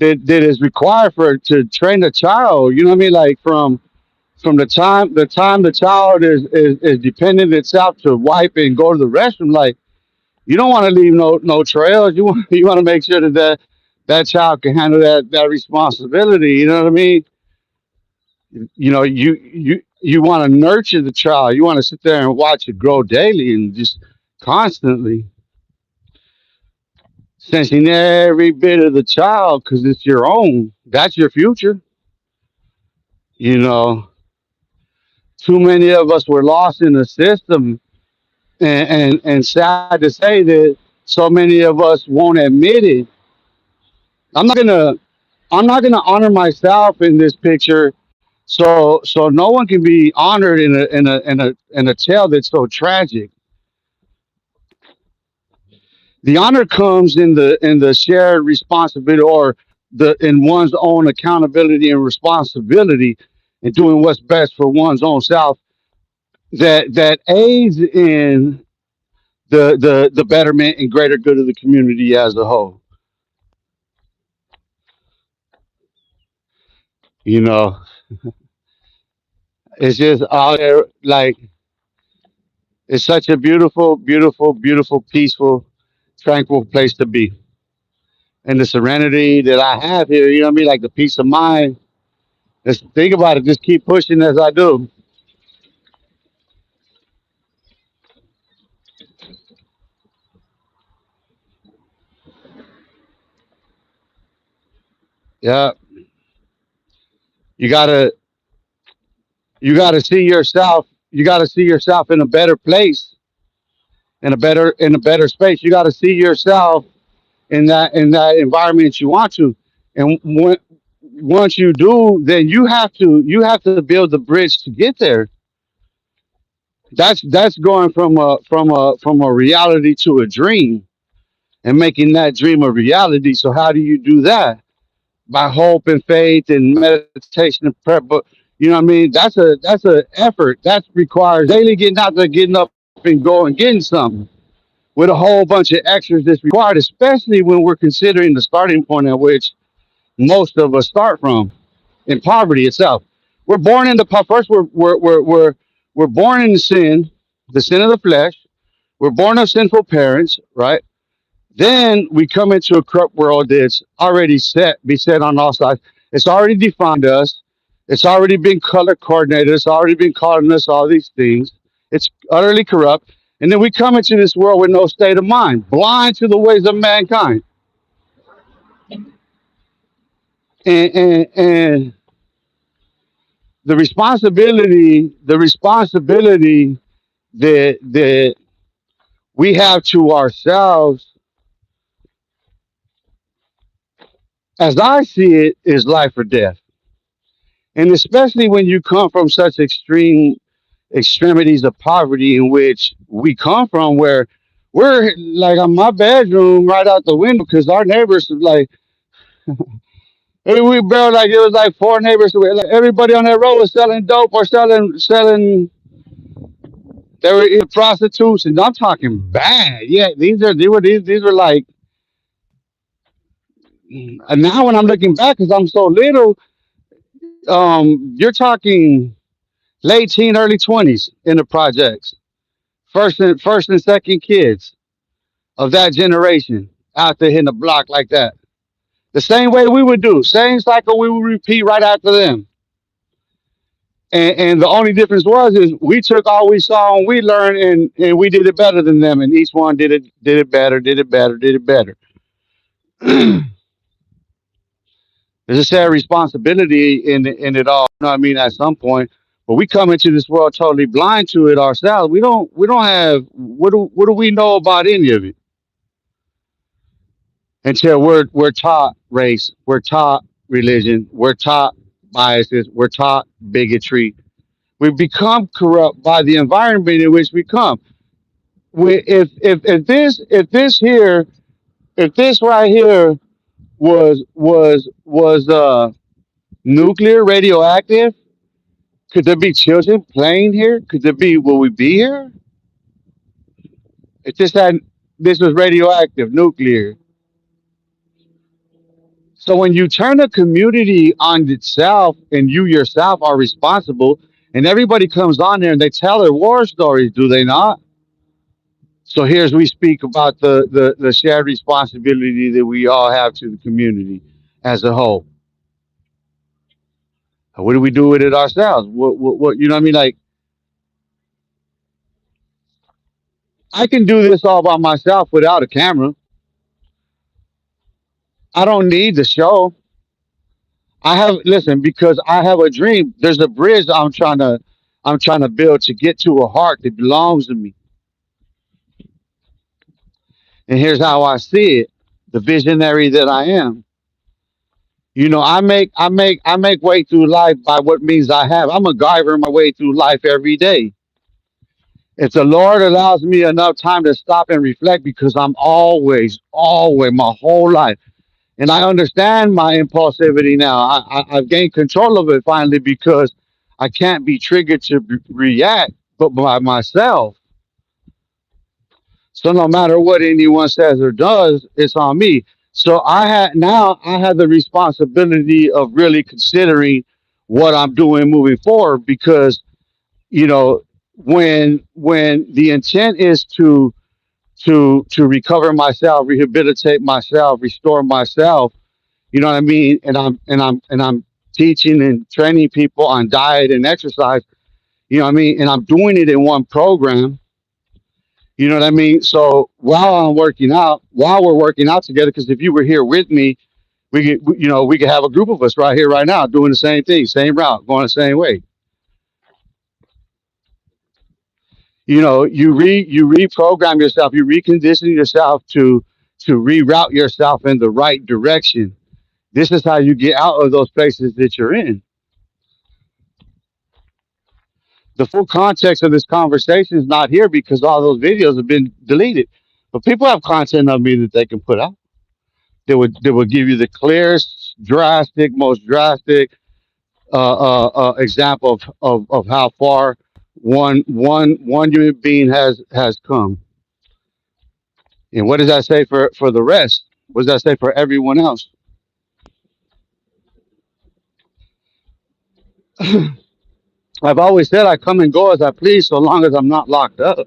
is required for to train a child. You know what I mean? Like from the time the child is dependent itself to wipe and go to the restroom. Like you don't want to leave no trails. You want to make sure that child can handle that responsibility. You know what I mean? You want to nurture the child. You want to sit there and watch it grow daily and just constantly sensing every bit of the child because it's your own. That's your future. You know, too many of us were lost in the system, and sad to say that so many of us won't admit it. I'm not gonna I'm not gonna honor myself in this picture, so no one can be honored in a tale that's so tragic. The honor comes in the shared responsibility or the in one's own accountability and responsibility and doing what's best for one's own self that aids in the betterment and greater good of the community as a whole. You know, it's just out there like it's such a beautiful, beautiful, beautiful, peaceful, tranquil place to be. And the serenity that I have here, you know what I mean? Like the peace of mind. Just think about it. Just keep pushing as I do. Yeah. You gotta you gotta see yourself. You gotta see yourself in a better place, in a better space. You gotta see yourself in that environment you want to. And once you do, then you have to build the bridge to get there. That's going from a reality to a dream and making that dream a reality. So how do you do that? By hope and faith and meditation and prayer. But you know what I mean? That's a effort. That requires daily getting out there, getting up and going, getting something with a whole bunch of extras that's required, especially when we're considering the starting point at which most of us start from in poverty itself. We're born into first. We're born in sin, the sin of the flesh. We're born of sinful parents, right? Then we come into a corrupt world that's already beset on all sides. It's already defined us. It's already been color coordinated. It's already been calling us all these things. It's utterly corrupt. And then we come into this world with no state of mind, blind to the ways of mankind. And the responsibility that we have to ourselves, as I see it, is life or death. And especially when you come from such extreme extremities of poverty in which we come from, where we're like on my bedroom right out the window because our neighbors like we barely like it was like four neighbors away. Like everybody on that road was selling dope or selling. They were in prostitutes, and I'm talking bad. Yeah, these were like. And now when I'm looking back, because I'm so little, you're talking late teen, early 20s in the projects, first and second kids of that generation out there hitting the block like that. The same way we would do, same cycle we would repeat right after them. And the only difference was is we took all we saw and we learned and we did it better than them, and each one did it better, did it better, did it better. There's a shared responsibility in it all. You know what I mean? At some point, but we come into this world totally blind to it ourselves. We don't have what do we know about any of it until we're taught race, we're taught religion, we're taught biases, we're taught bigotry. We become corrupt by the environment in which we come. If this right here was nuclear radioactive, could there be children playing here? Could there be? Will we be here? If this was radioactive, nuclear. So when you turn a community on itself, and you yourself are responsible, and everybody comes on there and they tell their war stories, do they not? So here's we speak about the shared responsibility that we all have to the community as a whole. What do we do with it ourselves? What you know what I mean? Like, I can do this all by myself without a camera. I don't need the show. I have listen because I have a dream. There's a bridge I'm trying to build to get to a heart that belongs to me. And here's how I see it: the visionary that I am. I make way through life by what means I have. I'm a MacGyver my way through life every day. If the Lord allows me enough time to stop and reflect, because I'm always, my whole life, and I understand my impulsivity now. I've gained control of it finally because I can't be triggered to react, but by myself. So no matter what anyone says or does, it's on me. So I had the responsibility of really considering what I'm doing moving forward, because you know when the intent is to recover myself, rehabilitate myself, restore myself. You know what I mean? And I'm teaching and training people on diet and exercise. You know what I mean? And I'm doing it in one program. You know what I mean? So while we're working out together, because if you were here with me, we could have a group of us right here, right now, doing the same thing, same route, going the same way. You reprogram yourself, you recondition yourself to reroute yourself in the right direction. This is how you get out of those places that you're in. The full context of this conversation is not here because all those videos have been deleted. But people have content of me that they can put out. They would give you the clearest, most drastic example of how far one human being has come. And what does that say for the rest? What does that say for everyone else? I've always said I come and go as I please, so long as I'm not locked up.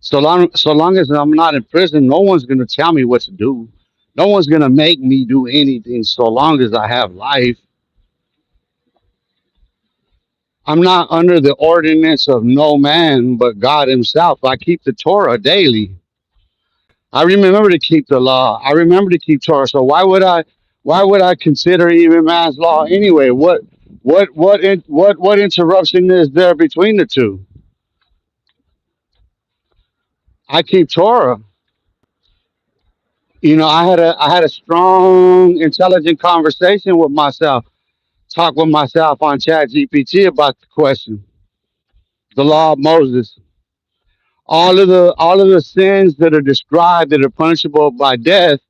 So long as I'm not in prison, no one's gonna tell me what to do. No one's gonna make me do anything so long as I have life. I'm not under the ordinance of no man but God Himself. I keep the Torah daily. I remember to keep the law. I remember to keep Torah. So why would I consider even man's law anyway? What interruption is there between the two? I keep Torah. I had a strong, intelligent conversation with myself, talk with myself on Chat GPT about the question, the law of Moses. All of the sins that are described that are punishable by death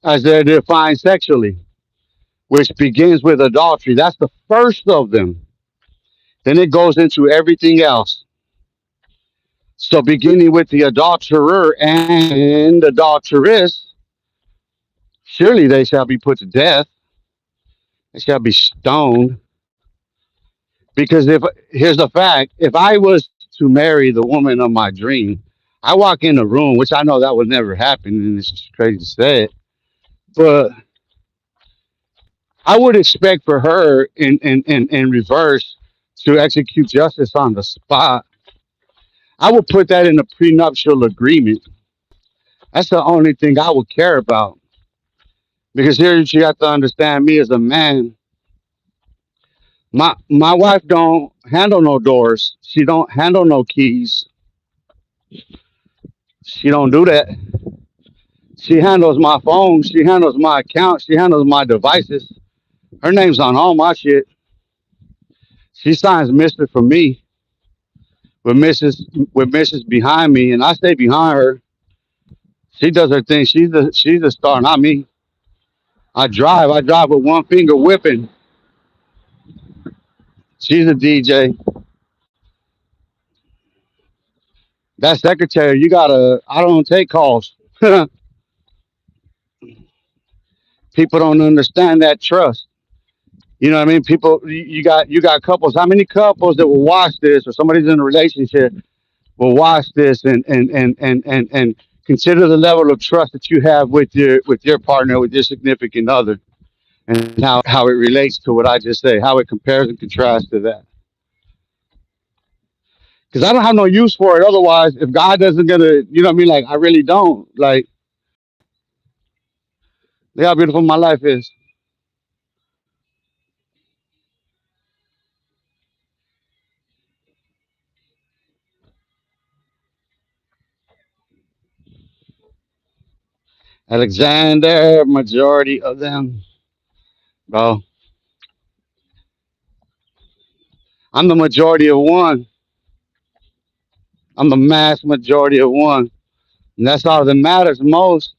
as they're defined sexually, which begins with adultery. That's the first of them. Then it goes into everything else. So beginning with the adulterer and adulteress, surely they shall be put to death. They shall be stoned. Because if here's the fact, if I was to marry the woman of my dream, I walk in a room, which I know that would never happen, and it's just crazy to say it, but I would expect for her in reverse to execute justice on the spot. I would put that in a prenuptial agreement. That's the only thing I would care about. Because here you have to understand me as a man. My wife don't handle no doors. She don't handle no keys. She don't do that. She handles my phone. She handles my account. She handles my devices. Her name's on all my shit. She signs Mister for me with Mrs. behind me, and I stay behind her. She does her thing. She's the star, not me. I drive. I drive with one finger whipping. She's a DJ. That secretary, you gotta. I don't take calls. People don't understand that trust. You know what I mean? People, you got couples. How many couples that will watch this, or somebody's in a relationship will watch this and consider the level of trust that you have with your partner, with your significant other, and how it relates to what I just say, how it compares and contrasts to that. Because I don't have no use for it otherwise. If God doesn't gonna, you know what I mean? Like I really don't. Like look how beautiful my life is. Alexander, majority of them, bro. I'm the majority of one. I'm the mass majority of one. And that's all that matters most.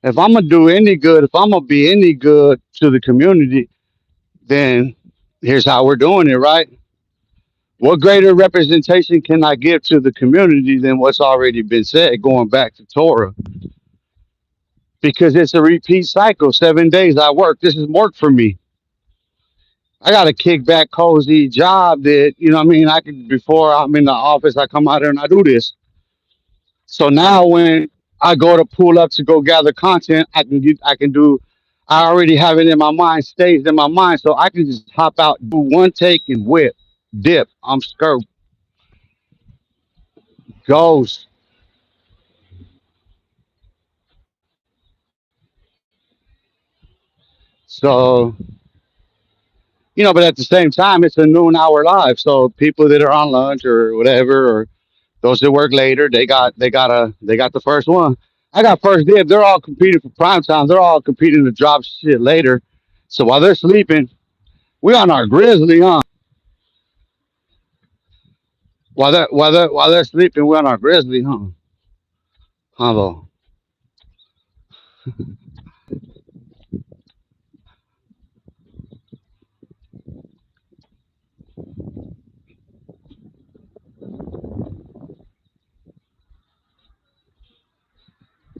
If I'm gonna do any good, if I'm gonna be any good to the community, then here's how we're doing it, right? What greater representation can I give to the community than what's already been said, going back to Torah? Because it's a repeat cycle. 7 days I work. This is work for me. I got a kickback, cozy job that, you know what I mean? I can, before I'm in the office, I come out here and I do this. So now when I go to pull up to go gather content, I can do, I already have it in my mind, staged in my mind. So I can just hop out, do one take and whip, dip. I'm skirt, ghost. So, but at the same time, it's a noon hour live. So people that are on lunch or whatever, or those that work later, they got the first one. I got first dib. They're all competing for prime time. They're all competing to drop shit later. So while they're sleeping, we on our grizzly, huh? While they're sleeping, we on our grizzly, huh? Huh, though.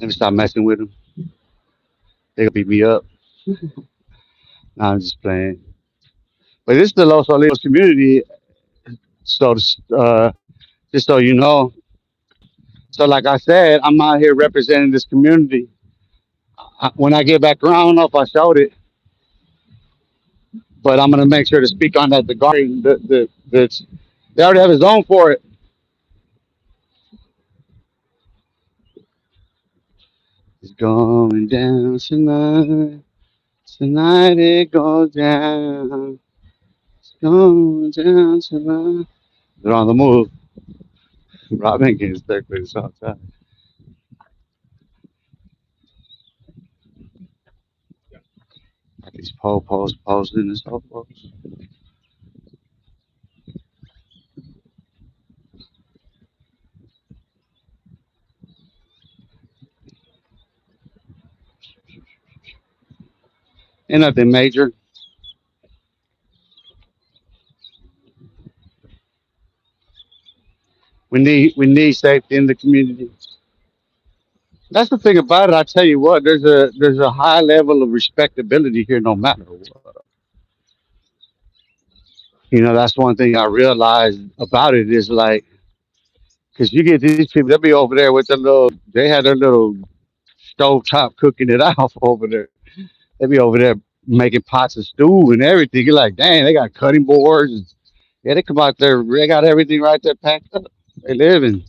Let me stop messing with them. They gonna beat me up. Nah, I'm just playing. But this is the Los Olivos community. So, just so you know. So, like I said, I'm out here representing this community. When I get back around, I don't know if I showed it, but I'm gonna make sure to speak on that. The guardian, they already have a zone for it. It's going down tonight. Tonight it goes down. It's going down tonight. They're on the move. Robin gets stuck with this all the time. Got these posts posting and so forth. Ain't nothing major. We need safety in the community. That's the thing about it. I tell you what, there's a high level of respectability here, no matter what. That's one thing I realized about it is like, because you get these people, they'll be over there with their little, they had their little stove top cooking it off over there. They be over there making pots of stew and everything. You're like, dang, they got cutting boards. And, yeah, they come out there, they got everything right there packed up. They live in.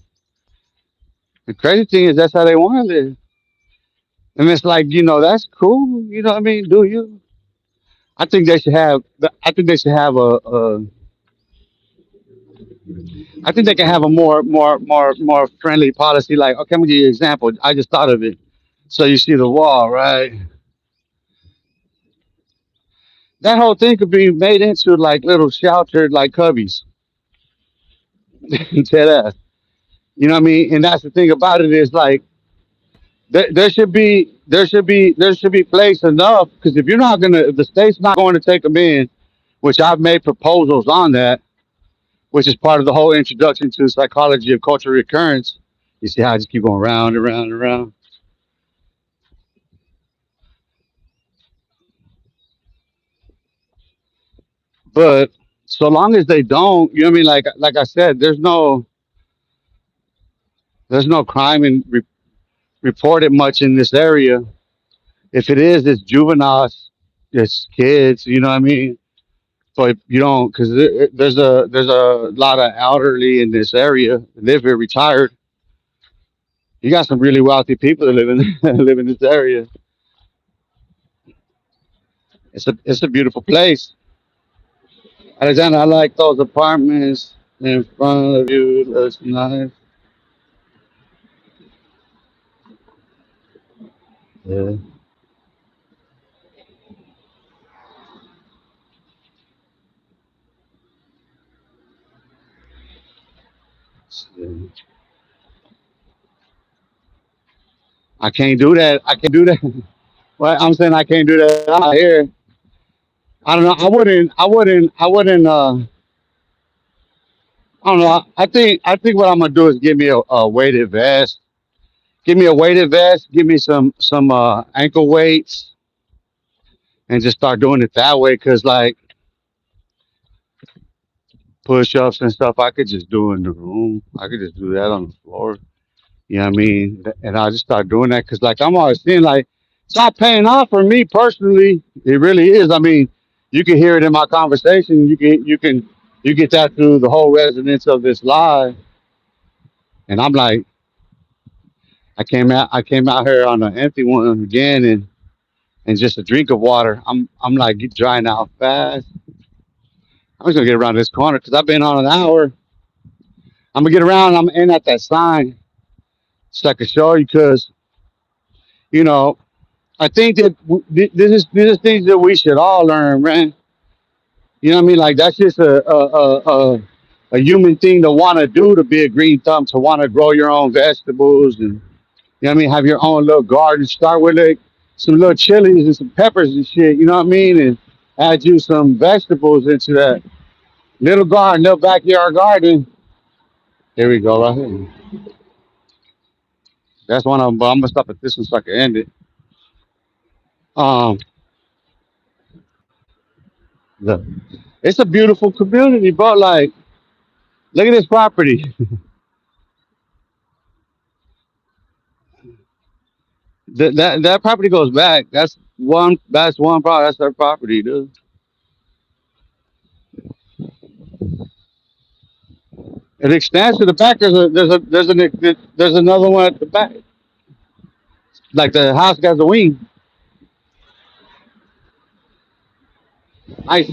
The crazy thing is that's how they want to live. And it's like, that's cool. You know what I mean? Do you? I think they should have. I think they should have a. I think they can have a more friendly policy. Like, okay, I'm gonna give you an example. I just thought of it. So you see the wall, right? That whole thing could be made into like little sheltered like cubbies. Tell that. You know what I mean? And that's the thing about it is like there should be place enough because if you're not gonna if the state's not going to take them in, which I've made proposals on that, which is part of the whole introduction to psychology of cultural recurrence. You see how I just keep going round and round and round. But so long as they don't, you know what I mean? Like I said, there's no crime in reported much in this area. If it is, it's juveniles, it's kids. You know what I mean? But you don't because there's a lot of elderly in this area live here retired. You got some really wealthy people that live in live in this area. It's a beautiful place. Alexander, I like those apartments in front of you. That's nice. Yeah. Yeah. I can't do that. I can't do that. Well, I'm saying I can't do that. I'm out here. I don't know. I wouldn't. I wouldn't. I wouldn't. I don't know. I think what I'm gonna do is give me a weighted vest. Give me a weighted vest. Give me some ankle weights, and just start doing it that way. Cause like push ups and stuff, I could just do in the room. I could just do that on the floor. You know what I mean? And I just start doing that because, like, I'm always seeing, like, it's not paying off for me personally. It really is. I mean, you can hear it in my conversation. You get that through the whole resonance of this live. And I'm like, I came out here on an empty one again, and just a drink of water. I'm like drying out fast. I'm just gonna get around this corner because I've been on an hour. I'm gonna get around. I'm in at that sign so I can show you because you know I think that this is things that we should all learn, man. You know what I mean? Like that's just a human thing to want to do to be a green thumb, to want to grow your own vegetables, and you know what I mean. Have your own little garden. Start with like some little chilies and some peppers and shit. You know what I mean? And add you some vegetables into that little garden, little backyard garden. There we go, right here. That's one of them. But I'm gonna stop at this one so I can end it. Um, the, it's a beautiful community, bro. Like, look at this property. That property goes back. That's one. That's one property. That's their property, dude. It extends to the back. There's another one at the back. Like the house got the wing. Nice.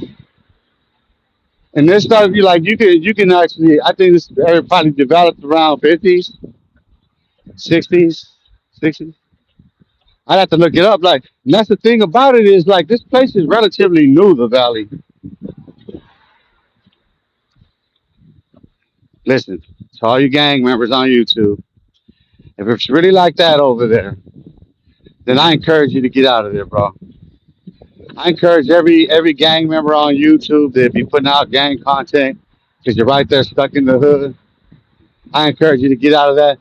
And this stuff, you can actually. I think this area probably developed around 50s, 60s, 60s. I'd have to look it up. Like, and that's the thing about it is like this place is relatively new. The valley. Listen, to all you gang members on YouTube, if it's really like that over there, then I encourage you to get out of there, bro. I encourage every gang member on YouTube that be putting out gang content because you're right there stuck in the hood. I encourage you to get out of that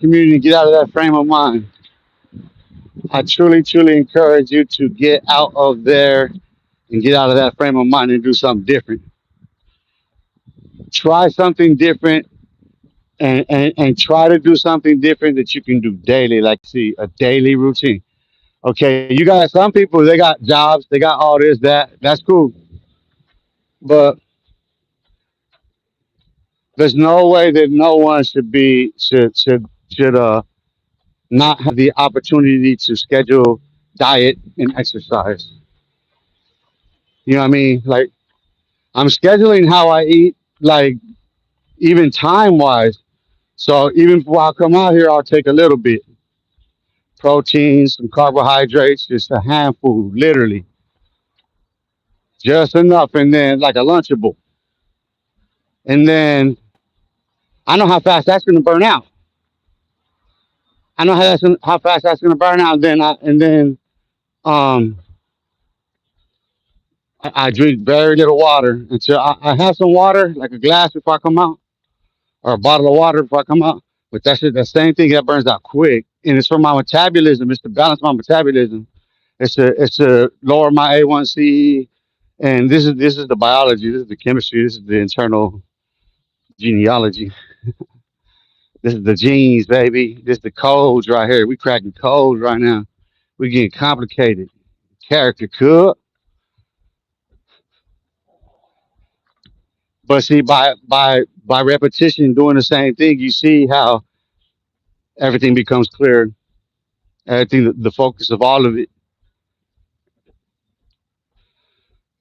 community, get out of that frame of mind. I truly, truly encourage you to get out of there and get out of that frame of mind and do something different. try something different and try to do something different that you can do daily. Like, see, a daily routine. Okay, you got some people, they got jobs, they got all this, that. That's cool. But there's no way that no one should not have the opportunity to schedule diet and exercise. You know what I mean? Like, I'm scheduling how I eat, like, even time wise. So even before I come out here, I'll take a little bit protein, some carbohydrates, just a handful, literally, just enough, and then like a Lunchable, and then I know how fast that's going to burn out. I know how fast that's going to burn out. And then um, I drink very little water until I have some water, like a glass before I come out, or a bottle of water before I come out. But that's the same thing that burns out quick, and it's for my metabolism. It's to balance my metabolism. It's to lower my A1C, and this is the biology. This is the chemistry. This is the internal genealogy. This is the genes, baby. This is the codes right here. We cracking codes right now. We getting complicated. Character cook. But see, by repetition, doing the same thing, you see how everything becomes clear. Everything, the focus of all of it.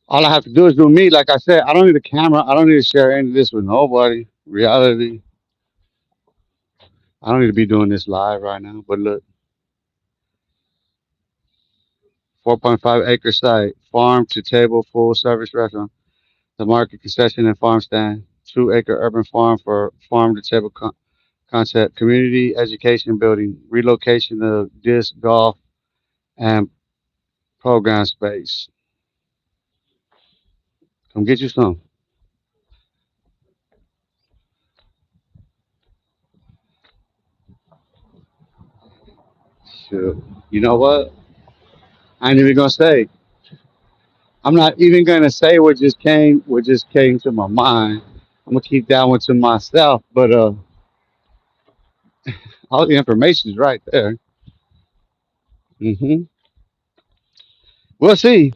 All I have to do is do me. Like I said, I don't need a camera. I don't need to share any of this with nobody. Reality. I don't need to be doing this live right now. But look, 4.5 acre site, farm to table, full service restaurant. The market concession and farm stand. 2 acre urban farm for farm to table concept. Community education building. Relocation of disc golf and program space. Come get you some. Shoot. You know what? I ain't even gonna say. I'm not even gonna say what just came to my mind. I'm gonna keep that one to myself. But all the information is right there. hmm We'll see.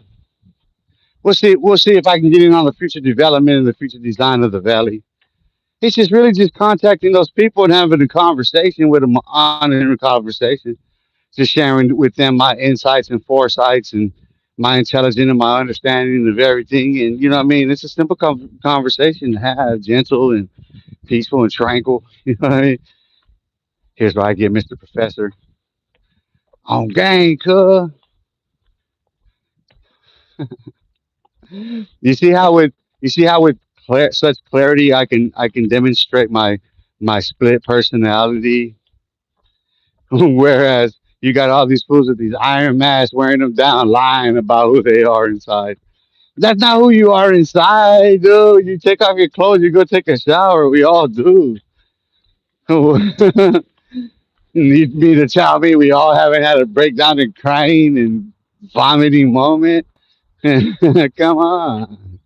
We'll see if I can get in on the future development and the future design of the valley. It's just really just contacting those people and having a conversation with them, honest conversation, just sharing with them my insights and foresights and my intelligence and my understanding of everything. And you know what I mean? It's a simple conversation to have, gentle and peaceful and tranquil. You know what I mean? Here's where I get Mr. Professor on gang, cuz. You see how with such clarity I can demonstrate my split personality, whereas you got all these fools with these iron masks wearing them down, lying about who they are inside. That's not who you are inside, dude. You take off your clothes, you go take a shower. We all do. Need me to tell me we all haven't had a breakdown and crying and vomiting moment? Come on.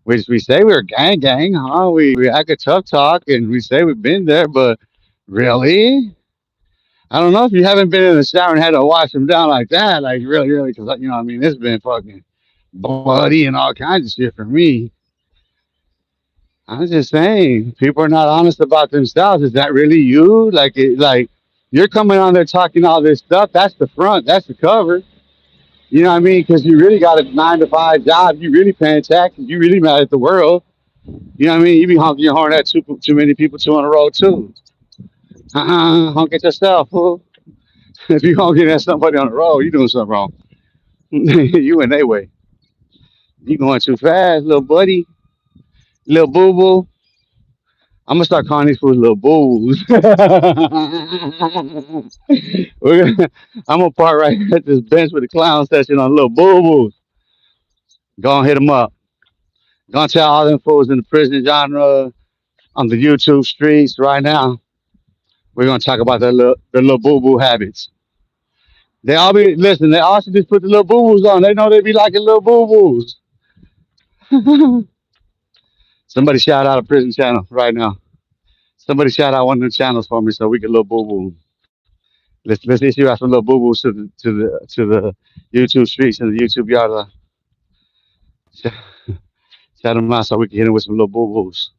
We say we're gang gang, huh? We act a tough talk and we say we've been there, but really? I don't know if you haven't been in the shower and had to wash them down like that, like really, really, because you know, what I mean, it's been fucking bloody and all kinds of shit for me. I'm just saying, people are not honest about themselves. Is that really you? Like you're coming on there talking all this stuff. That's the front. That's the cover. You know what I mean? Because you really got a 9 to 5 job. You really paying taxes. You really mad at the world. You know what I mean? You be honking your horn at too many people too on the road too. Honk at yourself, fool. If you honking at somebody on the road, you doing something wrong. You in their way. You going too fast, little buddy, little boo boo. I'm gonna start calling these fools little bulls. I'm gonna park right at this bench with the clown session on little boo boos. Go and hit them up. Gonna tell all them fools in the prison genre on the YouTube streets right now. We're gonna talk about their little boo boo habits. They all be listen. They also just put the little boo boos on. They know they be liking little boo boos. Somebody shout out a prison channel right now. Somebody shout out one of the channels for me so we can little boo boo. Let's issue out some little boo boos to the YouTube streets and the YouTube yard. Shout them out so we can hit them with some little boo boos.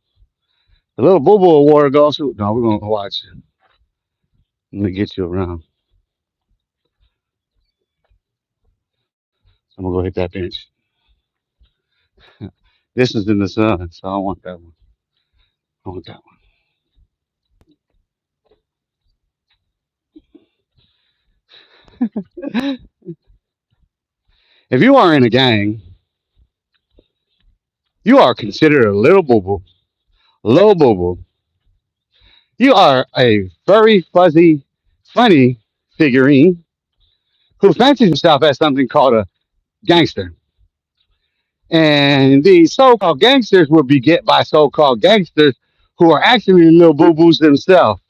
The little boo boo award goes to. No, we're gonna watch. Let me get you around. I'm gonna go hit that bench. This is in the sun, so I don't want that one. I want that one. If you are in a gang, you are considered a little boo boo. Little boo boo. You are a very fuzzy, funny figurine who fancies himself as something called a gangster. And these so-called gangsters will be get by so-called gangsters who are actually little boo-boos themselves.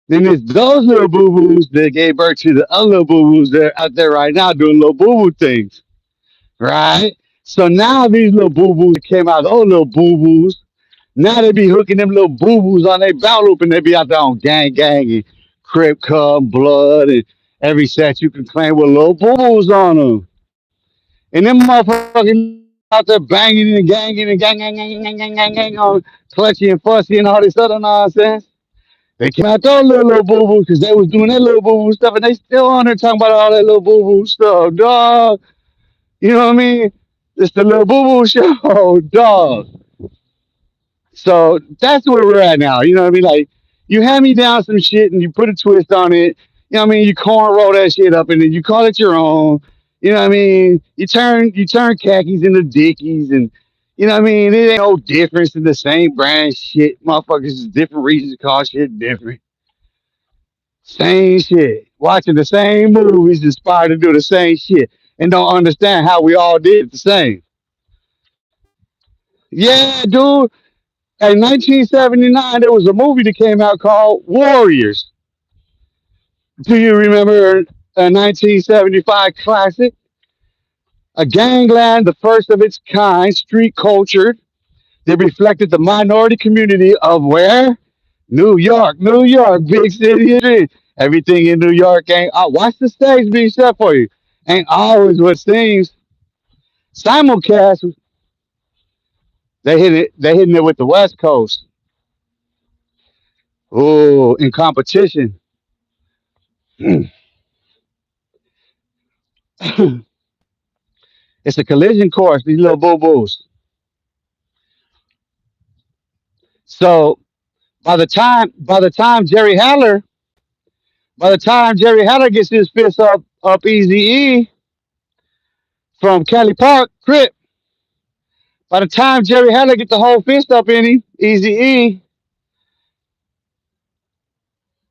Then it's those little boo-boos that gave birth to the other little boo-boos that are out there right now doing little boo-boo things, right? So now these little boo-boos that came out, those little boo-boos, now they be hooking them little boo-boos on their bow loop and they be out there on gang and crip cum, blood, and every set you can claim with little boo-boos on them. And them motherfuckers out there banging and ganging and gang on clutchy and fussy and all this other nonsense. They came out those little boo boos because they was doing that little boo boo stuff and they still on there talking about all that little boo boo stuff, dog. You know what I mean? It's the little boo boo show, dog. So that's where we're at now. You know what I mean? Like you hand me down some shit and you put a twist on it. You know what I mean? You corn roll that shit up and then you call it your own. You know what I mean? You turn khakis into dickies and you know what I mean? It ain't no difference in the same brand shit. Motherfuckers is different reasons to call shit different. Same shit. Watching the same movies inspired to do the same shit and don't understand how we all did it the same. Yeah, dude. In 1979, there was a movie that came out called Warriors. Do you remember a 1975 classic? A gangland, the first of its kind, street culture that reflected the minority community of where? New York, New York, big city of dreams. Everything in New York ain't. Watch the stage being set for you. Ain't always what seems. Simulcast, they hit it. They hitting it with the West Coast. Oh, in competition. It's a collision course. These little boo boos. So by the time Jerry Haller gets his fist up Easy E from Kelly Park, Crip. By the time Jerry Haller get the whole fist up in him, Easy E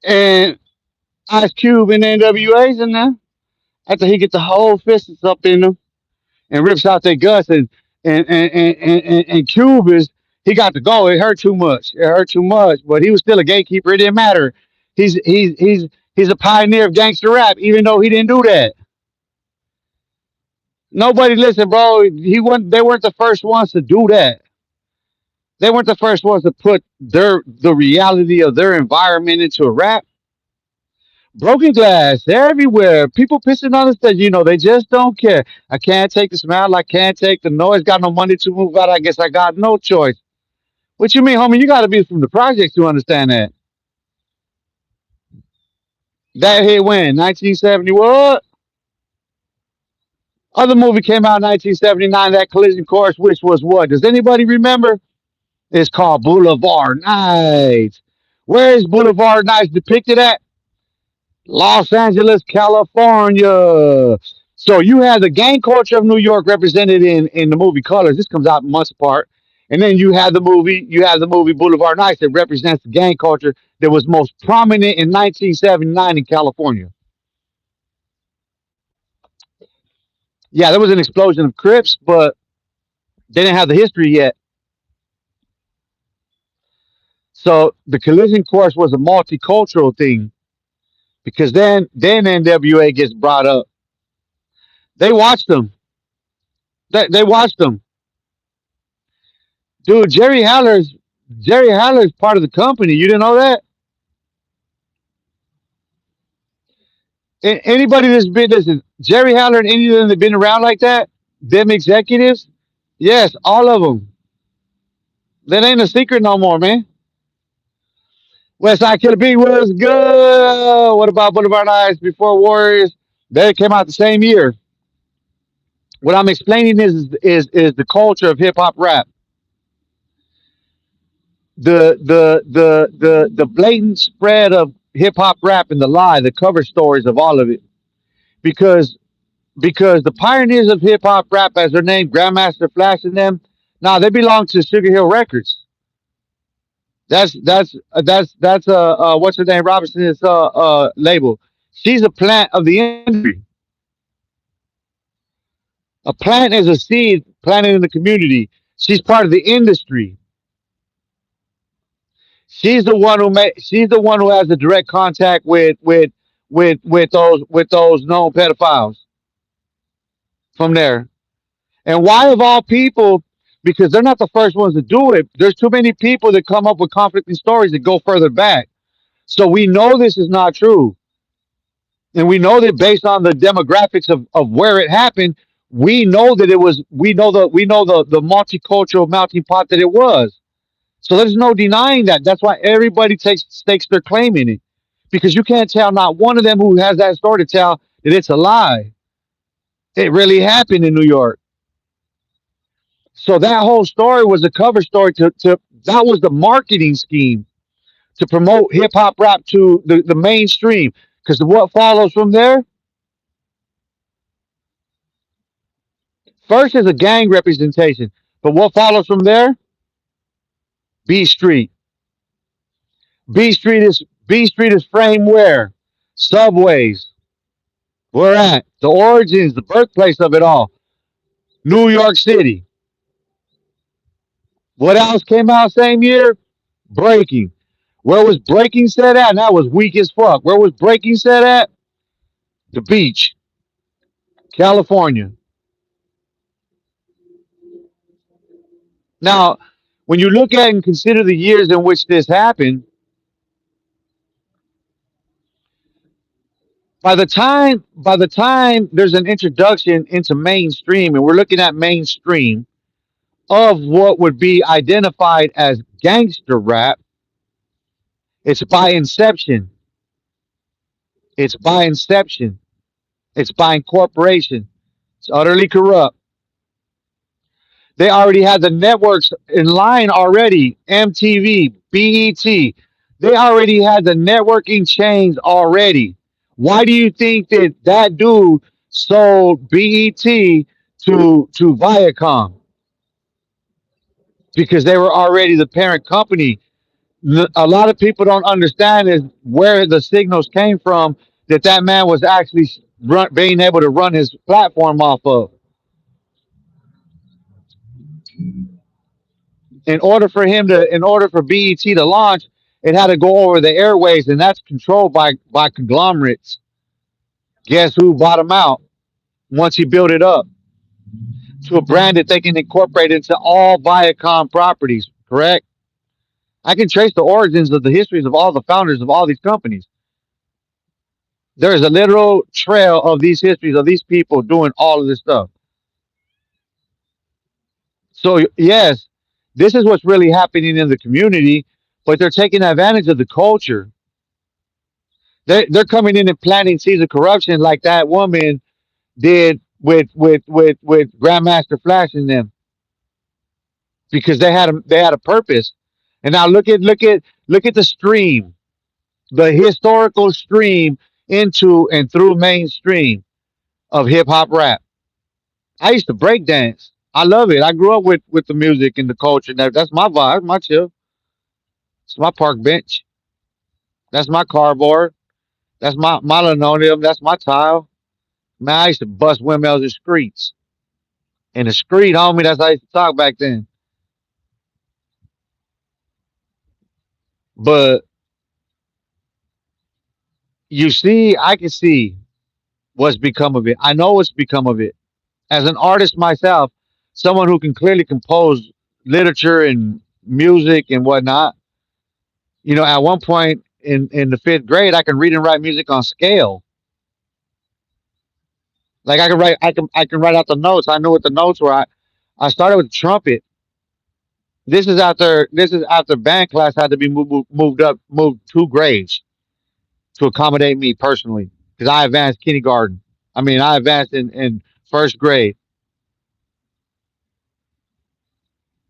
and Ice Cube and NWA's in there. After he gets the whole fist up in them and rips out their guts and Cube is he got to go. It hurt too much. It hurt too much. But he was still a gatekeeper. It didn't matter. He's a pioneer of gangster rap, even though he didn't do that. Nobody listened, bro. He wasn't. They weren't the first ones to do that. They weren't the first ones to put the reality of their environment into a rap. Broken glass, they're everywhere. People pissing on the stage, they just don't care. I can't take the smell, I can't take the noise. Got no money to move out. I guess I got no choice. What you mean, homie? You got to be from the projects to understand that. That hit when 1970. What other movie came out in 1979? That Collision Course, which was what? Does anybody remember? It's called Boulevard Nights. Where is Boulevard Nights depicted at? Los Angeles, California. So you have the gang culture of New York represented in the movie Colors. This comes out months apart. And then you have the movie Boulevard Nights that represents the gang culture that was most prominent in 1979 in California. Yeah, there was an explosion of Crips, but they didn't have the history yet. So the collision course was a multicultural thing because then NWA gets brought up. They watched them. They watched them. Dude, Jerry Haller's part of the company. You didn't know that? Anybody that's been listen, Jerry Haller and any of them that been around like that, them executives, yes, all of them. That ain't a secret no more, man. Westside Killer B was good. What about Boulevard Eyes before Warriors? They came out the same year. What I'm explaining is the culture of hip hop rap, the blatant spread of hip hop rap and the lie, the cover stories of all of it. Because the pioneers of hip hop rap, as they're named, Grandmaster Flash and them, now they belong to Sugar Hill Records. That's what's her name, Robinson's label. She's a plant of the industry. A plant is a seed planted in the community. She's part of the industry. She's the one who has the direct contact with those known pedophiles from there. And why of all people? Because they're not the first ones to do it. There's too many people that come up with conflicting stories that go further back. So we know this is not true. And we know that based on the demographics of where it happened, we know the multicultural melting pot that it was. So there's no denying that. That's why everybody takes stakes their claim in it. Because you can't tell not one of them who has that story to tell that it's a lie. It really happened in New York. So that whole story was a cover story to that was the marketing scheme to promote hip hop rap to the mainstream. Because what follows from there, first is a gang representation. But what follows from there? B Street. B Street is framed where? Subways. Where at? The origins, the birthplace of it all. New York City. What else came out same year? Breaking. Where was breaking set at? And that was weak as fuck. Where was breaking set at? The beach, California. Now, when you look at and consider the years in which this happened, by the time there's an introduction into mainstream, and we're looking at mainstream of what would be identified as gangster rap, it's by inception. It's by inception. It's by incorporation. It's utterly corrupt. They already had the networks in line already. MTV, BET. They already had the networking chains already. Why do you think that that dude sold BET to Viacom? Because they were already the parent company. A lot of people don't understand is where the signals came from that man was actually being able to run his platform off of. In order for BET to launch, it had to go over the airways, and that's controlled by conglomerates. Guess who bought him out once he built it up to a brand that they can incorporate into all Viacom properties? Correct. I can trace the origins of the histories of all the founders of all these companies. There is a literal trail of these histories of these people doing all of this stuff. So yes, this is what's really happening in the community, but they're taking advantage of the culture. They're coming in and planting seeds of corruption like that woman did with Grandmaster Flash and them because they had a purpose. And now look at the stream, the historical stream into and through mainstream of hip hop rap. I used to break dance. I love it. I grew up with the music and the culture. That's my vibe, my chill. It's my park bench. That's my cardboard. That's my linoleum. That's my tile. Man, I used to bust windmills in the streets. In the street, homie, that's how I used to talk back then. But you see, I can see what's become of it. I know what's become of it. As an artist myself, someone who can clearly compose literature and music and whatnot. At one point in the fifth grade, I can read and write music on scale. Like I can write out the notes. I knew what the notes were. I started with trumpet. This is after band class had to be moved 2 grades to accommodate me personally because I advanced kindergarten. I mean, I advanced in first grade.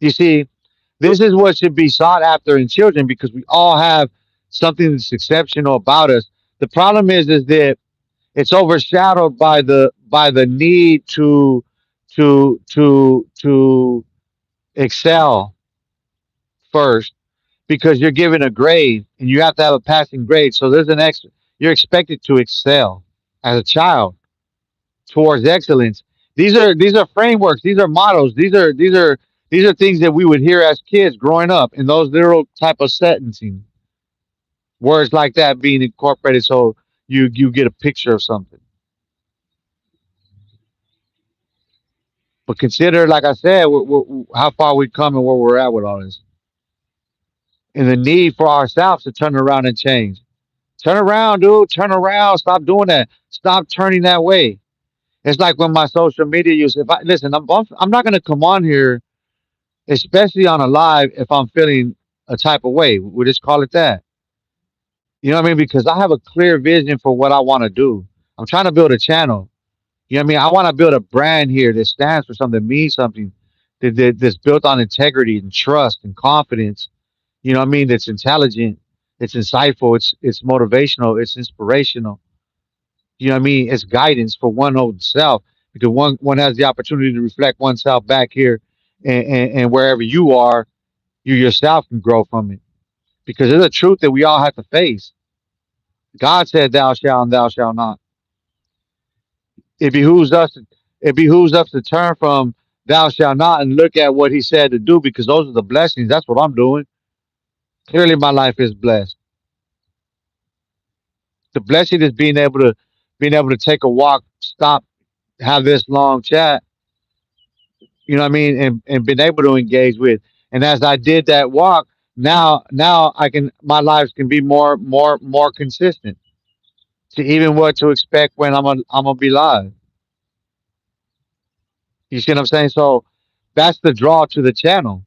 You see, this is what should be sought after in children because we all have something that's exceptional about us. The problem is that it's overshadowed by the need to excel first because you're given a grade and you have to have a passing grade. So there's an extra. You're expected to excel as a child towards excellence. These are frameworks. These are models. These are things that we would hear as kids growing up in those little type of sentencing words like that being incorporated. So you get a picture of something. But consider, like I said, how far we've come and where we're at with all this, and the need for ourselves to turn around and change. Turn around, dude. Turn around. Stop doing that. Stop turning that way. It's like when my social media use. If I listen, I'm not gonna come on here, especially on a live, if I'm feeling a type of way. We'll just call it that. You know what I mean? Because I have a clear vision for what I want to do. I'm trying to build a channel. You know what I mean? I want to build a brand here that stands for something, that means something, that's built on integrity and trust and confidence. You know what I mean? That's intelligent, it's insightful, it's motivational, it's inspirational. You know what I mean? It's guidance for one own self because one has the opportunity to reflect oneself back here, and wherever you are, you yourself can grow from it. Because there's a truth that we all have to face. God said, "Thou shalt and thou shalt not." It behooves us. It behooves us to turn from "thou shalt not" and look at what He said to do, because those are the blessings. That's what I'm doing. Clearly, my life is blessed. The blessing is being able to take a walk, stop, have this long chat. You know what I mean, and been able to engage with. And as I did that walk, now I can my lives can be more consistent to even what to expect when I'm gonna be live. You see what I'm saying? So that's the draw to the channel.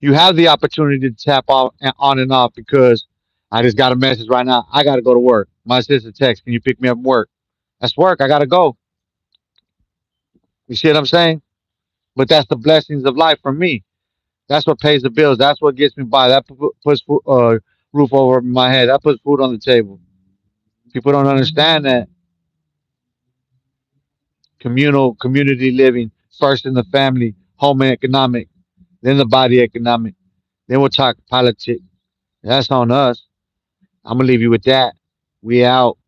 You have the opportunity to tap on and off because I just got a message right now. I got to go to work. My sister text, "Can you pick me up from work?" That's work. I got to go. You see what I'm saying? But that's the blessings of life for me. That's what pays the bills. That's what gets me by. That puts roof over my head. That puts food on the table. People don't understand that communal community living first in the family, home economic, then the body economic. Then we'll talk politics. That's on us. I'm gonna leave you with that. We out.